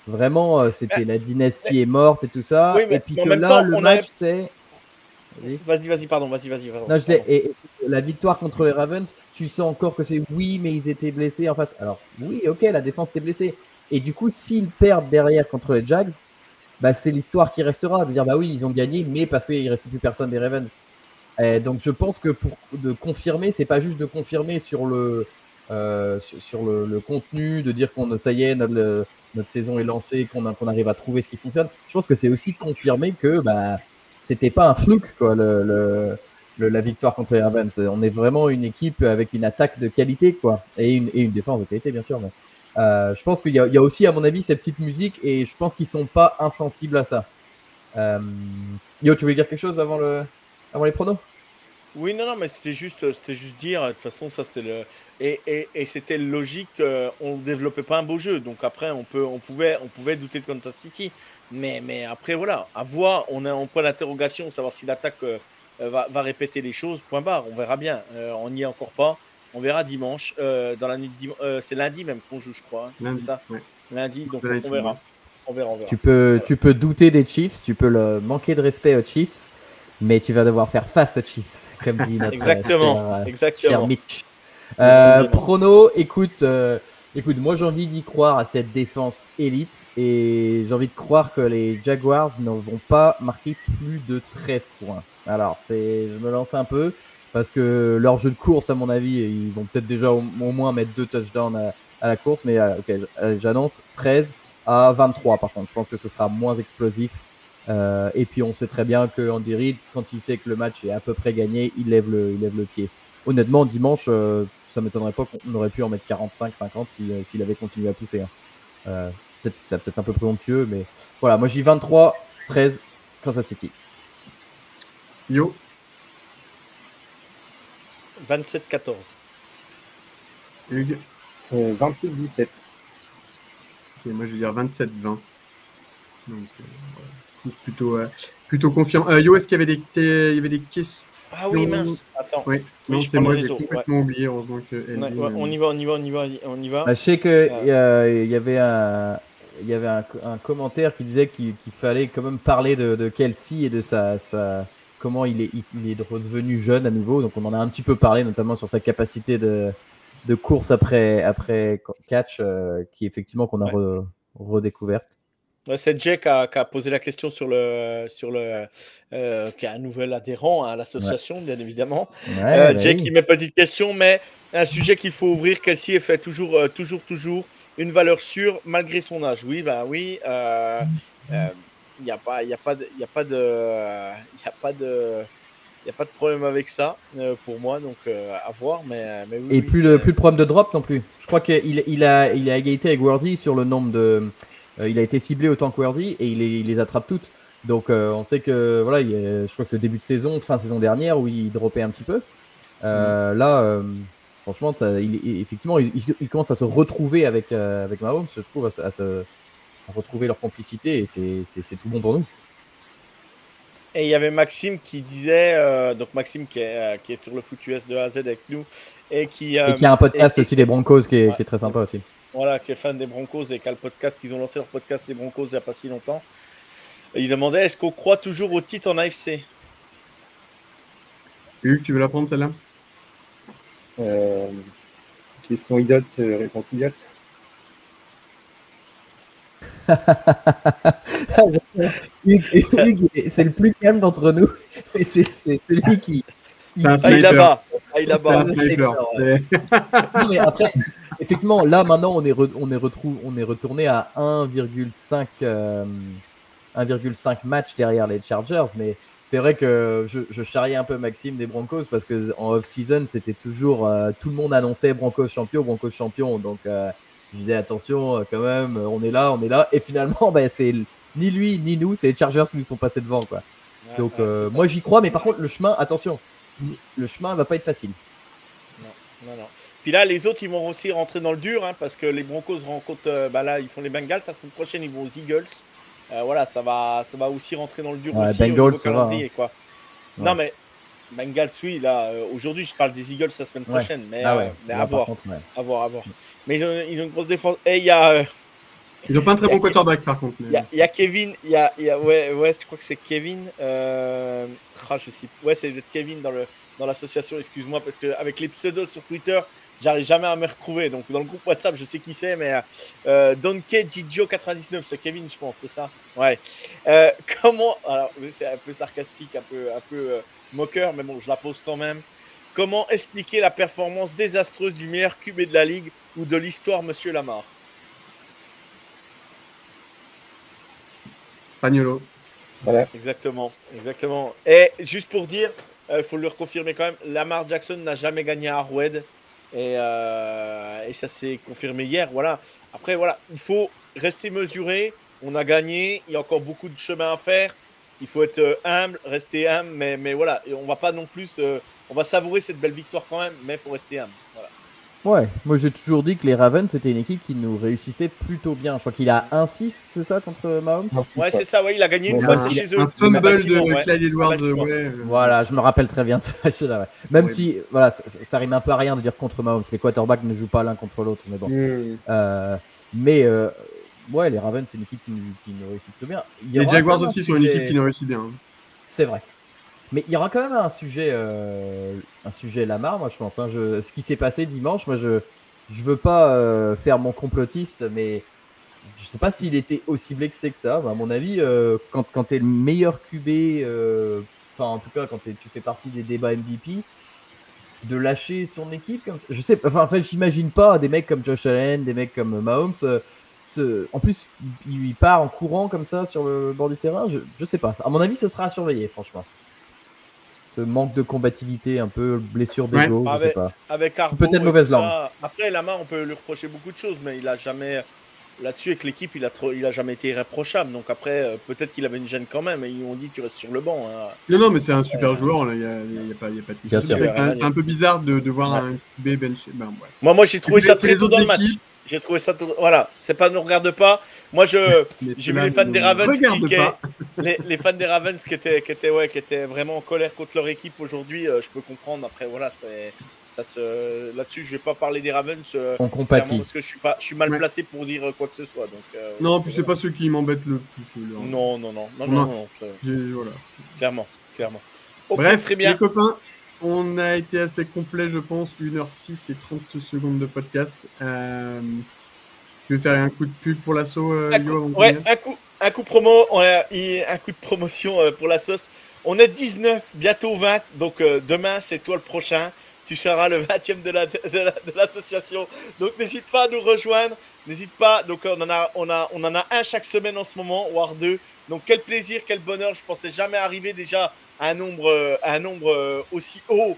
S4: vraiment, c'était la dynastie est morte et tout ça.
S5: Oui,
S4: et puis que là, le match, c'est...
S5: Vas-y, pardon. Non,
S4: je disais, et la victoire contre les Ravens, tu sens encore que c'est oui, mais ils étaient blessés en face. Alors, oui, ok, la défense était blessée. Et du coup, s'ils perdent derrière contre les Jags, bah, c'est l'histoire qui restera. De dire, bah oui, ils ont gagné, mais parce qu'il ne restait plus personne des Ravens. Et donc, je pense que de confirmer, c'est pas juste de confirmer sur le contenu, de dire ça y est, notre saison est lancée, qu'on arrive à trouver ce qui fonctionne. Je pense que c'est aussi confirmer que, bah, c'était pas un fluke, quoi. la victoire contre les Ravens. On est vraiment une équipe avec une attaque de qualité, quoi, et une défense de qualité, bien sûr. Mais, je pense qu'il y a aussi, à mon avis, cette petite musique, et je pense qu'ils sont pas insensibles à ça. Yo, tu voulais dire quelque chose avant les pronos?
S5: Oui, non, mais c'était juste dire, de toute façon, ça c'est le. Et c'était logique, on ne développait pas un beau jeu. Donc après, on pouvait douter de Kansas City. Mais après, voilà, à voir, on est en point d'interrogation, savoir si l'attaque va répéter les choses, point barre, on verra bien. On n'y est encore pas. On verra dimanche. Dans la nuit c'est lundi même qu'on joue, je crois. Hein, c'est ça?
S2: Ouais.
S5: Lundi, donc
S2: Lundi,
S5: on verra. On verra.
S4: Tu peux douter des Chiefs, tu peux manquer de respect aux Chiefs, mais tu vas devoir faire face aux Chiefs, comme dit notre cher Mitch. Prono, écoute, moi j'ai envie d'y croire à cette défense élite, et j'ai envie de croire que les Jaguars ne vont pas marquer plus de 13 points. Alors, je me lance un peu, parce que leur jeu de course, à mon avis, ils vont peut-être déjà au moins mettre 2 touchdowns à la course, mais ok, j'annonce 13 à 23 par contre. Je pense que ce sera moins explosif. Et puis on sait très bien que Andy Reid, quand il sait que le match est à peu près gagné, il lève le pied. Honnêtement, dimanche, ça m'étonnerait pas qu'on aurait pu en mettre 45, 50 s'il avait continué à pousser. Hein. C'est peut-être un peu présomptueux, mais voilà, moi j'ai 23-13 Kansas City.
S2: Yo.
S5: 27-14.
S2: Hugues.
S3: 28-17.
S2: Ok, moi je vais dire 27-20. Donc voilà. Tous plutôt confiants. Yo, est-ce qu'il y avait des questions?
S5: Ah oui, mince. Attends.
S2: Oui, non, c'est moi, j'ai complètement oublié. Heureusement que
S5: on y va.
S4: Je sais qu'il y avait un commentaire qui disait qu'il fallait quand même parler de Kelsey et de comment il est redevenu jeune à nouveau. Donc on en a un petit peu parlé, notamment sur sa capacité de course après catch, qui effectivement qu'on a redécouverte.
S5: Ouais, c'est Jay qui a posé la question qui est un nouvel adhérent à l'association, bien évidemment. Jay qui met petite question, mais un sujet qu'il faut ouvrir. Kelsey fait toujours une valeur sûre malgré son âge. Oui, ben oui. Il n'y a pas de problème avec ça pour moi, donc à voir. Mais oui,
S4: et plus de problème de drop non plus. Je crois qu'il a égalité avec Worthy sur le nombre de. Il a été ciblé autant que Worthy et il les attrape toutes. Donc on sait que voilà, je crois que c'est le début de saison, fin de saison dernière où il droppait un petit peu. Là, franchement, effectivement, il commence à se retrouver avec Mahomes, je trouve, à retrouver leur complicité, et c'est tout bon pour nous.
S5: Et il y avait Maxime qui disait, donc Maxime qui est sur le foot US de A à Z avec nous, et qui
S4: a un podcast aussi des Broncos qui est très sympa aussi.
S5: Voilà, qui est fan des Broncos et qui a le podcast, qu'ils ont lancé leur podcast des Broncos il n'y a pas si longtemps. Et il demandait, est-ce qu'on croit toujours au titre en AFC?
S2: Hugues, tu veux la prendre celle-là?
S3: Question idiote, réponse idiote.
S4: Hugues, c'est le plus calme d'entre nous. Et c'est celui qui.
S2: C'est un sniper.
S5: C'est un
S2: sniper.
S4: Non, mais après, effectivement, là maintenant, on est retourné à 1,5 match derrière les Chargers, mais c'est vrai que je charriais un peu Maxime des Broncos parce que en off-season, c'était toujours tout le monde annonçait Broncos champion. Donc je disais attention quand même, on est là, et finalement, c'est ni lui ni nous, c'est les Chargers qui nous sont passés devant, quoi. Donc moi j'y crois, mais par contre le chemin, attention, le chemin va pas être facile.
S5: Non. Puis là, les autres, ils vont aussi rentrer dans le dur, hein, parce que les Broncos rencontrent, là, ils font les Bengals. La semaine prochaine, ils vont aux Eagles. Voilà, ça va aussi rentrer dans le dur aussi.
S4: Bengals,
S5: au niveau calendrier,
S4: hein.
S5: Quoi. Ouais. Non, mais Bengals, oui, là, aujourd'hui, je parle des Eagles la semaine prochaine. Mais, mais à voir. À voir. Mais ils ont une grosse défense. Et il y a.
S2: Ils n'ont pas un très bon quarterback, par contre.
S5: Il y a Kevin, ouais, je crois que c'est Kevin. Je sais. Ouais, c'est Kevin dans l'association, excuse-moi, parce qu'avec les pseudos sur Twitter, j'arrive jamais à me retrouver. Donc, dans le groupe WhatsApp, je sais qui c'est, mais Donkey Gigio99, c'est Kevin, je pense, c'est ça? Ouais. Comment. Alors, c'est un peu sarcastique, un peu moqueur, mais bon, je la pose quand même. Comment expliquer la performance désastreuse du meilleur QB de la ligue ou de l'histoire, monsieur Lamar?
S2: Spaniolo.
S3: Voilà.
S5: Exactement. Et juste pour dire, il faut le reconfirmer quand même, Lamar Jackson n'a jamais gagné à Arrowhead. Et ça s'est confirmé hier. Voilà. Après, voilà, il faut rester mesuré. On a gagné. Il y a encore beaucoup de chemin à faire. Il faut être humble, rester humble. Mais voilà, et on va pas non plus. On va savourer cette belle victoire quand même, mais il faut rester humble. Voilà.
S4: Ouais, moi j'ai toujours dit que les Ravens c'était une équipe qui nous réussissait plutôt bien. Je crois qu'il a 1-6, c'est ça, contre Mahomes?
S5: Ouais, c'est ça, ouais, il a gagné une
S4: Bon,
S5: fois
S4: bah,
S5: chez eux.
S2: Un fumble
S5: Bâtiment,
S2: de
S5: ouais.
S2: Clyde Edwards,
S5: Bâtiment.
S2: ouais.
S4: Voilà, je me rappelle très bien de ça. Ouais. Même
S2: Ouais.
S4: si, voilà, ça rime un peu à rien de dire contre Mahomes. Les quarterbacks ne jouent pas l'un contre l'autre, mais bon. Ouais, les Ravens, c'est une équipe qui nous réussit plutôt bien. Il y
S2: Les
S4: aura
S2: Jaguars
S4: quand même
S2: aussi
S4: un
S2: sont une
S4: sujet-
S2: équipe qui nous réussit bien.
S4: C'est vrai. Mais il y aura quand même un sujet Lamar, moi je pense. Hein. Ce qui s'est passé dimanche, moi je veux pas faire mon complotiste, mais je sais pas s'il était aussi blessé que ça. À mon avis, quand tu es le meilleur QB, enfin en tout cas quand tu fais partie des débats MVP, de lâcher son équipe comme ça. Je sais, enfin j'imagine pas des mecs comme Josh Allen, des mecs comme Mahomes. En plus, il part en courant comme ça sur le bord du terrain. Je sais pas. À mon avis, ce sera à surveiller, franchement. Ce manque de combativité, un peu blessure d'ego,
S5: Ouais.
S4: je sais pas.
S5: Avec Harbaugh
S4: peut-être
S5: et
S4: mauvaise
S5: tout
S4: langue.
S5: ça. Après, Lamar, on peut lui reprocher beaucoup de choses, mais il a jamais. Là-dessus, avec l'équipe, il a jamais été irréprochable. Donc après, peut-être qu'il avait une gêne quand même. Et ils ont dit tu restes sur le banc. Hein.
S2: Non, mais c'est un super joueur, là. Il n'y a pas de
S4: Bien sûr.
S2: C'est un peu bizarre de voir un QB benché. Ben, ouais.
S5: Moi, j'ai trouvé ça
S2: C'est
S5: très
S2: les
S5: tôt dans le
S2: autres
S5: match.
S2: équipes.
S5: J'ai trouvé ça tôt. Voilà, c'est pas, ne regarde pas. Moi, j'ai
S2: Mais
S5: vu
S2: ceux-là
S5: les fans
S2: ne
S5: des Ravens
S2: regardent pas.
S5: les fans des Ravens qui étaient vraiment en colère contre leur équipe aujourd'hui. Je peux comprendre. Après, voilà, là-dessus, je vais pas parler des Ravens.
S4: On compatit.
S5: Parce que je suis mal
S2: Ouais.
S5: placé pour dire quoi que ce soit. Donc,
S2: Non, puis c'est pas ceux qui m'embêtent le plus. là.
S5: Non,
S2: Voilà.
S5: clairement. Ok,
S2: Bref,
S5: très bien.
S2: les copains, on a été assez complet, je pense. 1h06 et 30 secondes de podcast. Tu veux faire un coup de pub pour l'assaut, Yo, avant qu'on y aille
S5: Un coup promo, un coup de promotion pour la sauce. On est 19, bientôt 20, donc demain c'est toi le prochain. Tu seras le 20e de l'association. Donc n'hésite pas à nous rejoindre. N'hésite pas. Donc on en a un chaque semaine en ce moment, voire deux. Donc quel plaisir, quel bonheur. Je pensais jamais arriver déjà à un nombre aussi haut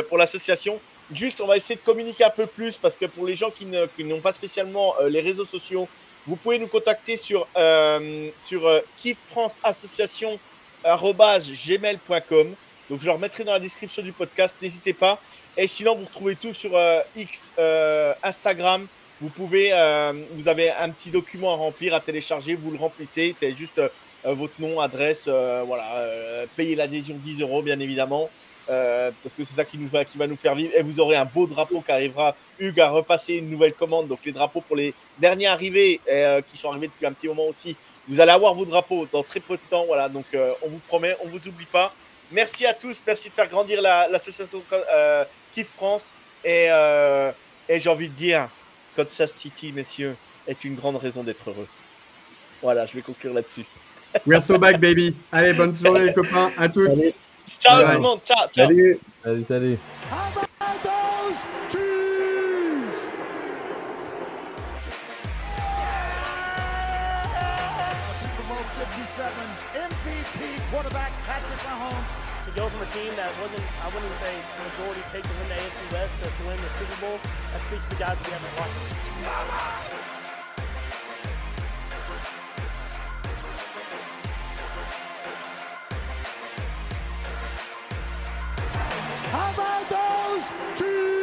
S5: pour l'association. Juste, on va essayer de communiquer un peu plus parce que pour les gens qui n'ont pas spécialement les réseaux sociaux, vous pouvez nous contacter sur kiffranceassociation@gmail.com. Donc, je le remettrai dans la description du podcast. N'hésitez pas. Et sinon, vous retrouvez tout sur X, Instagram. Vous avez un petit document à remplir, à télécharger. Vous le remplissez. C'est juste votre nom, adresse, payez l'adhésion 10 € bien évidemment. Parce que c'est ça qui va nous faire vivre. Et vous aurez un beau drapeau qui arrivera. Hugues a repassé une nouvelle commande. Donc les drapeaux pour les derniers arrivés qui sont arrivés depuis un petit moment aussi. Vous allez avoir vos drapeaux dans très peu de temps. Voilà, donc on vous promet, on ne vous oublie pas. Merci à tous. Merci de faire grandir l'association Kiff France. Et j'ai envie de dire, Kansas City, messieurs, est une grande raison d'être heureux. Voilà, je vais conclure là-dessus.
S2: We're so back, baby. Allez, bonne journée, les copains. À toutes.
S3: Allez.
S5: Ciao
S2: Bye.
S5: tout le monde. Ciao.
S3: Salut.
S4: Salut.
S6: How about those Chiefs?
S8: Super Bowl 57 MVP quarterback Patrick Mahomes.
S9: To go from a team that wasn't, I wouldn't even say majority picked to win the AFC West to win the Super Bowl, that speaks to the guys that we have in watching.
S6: How about those Chiefs?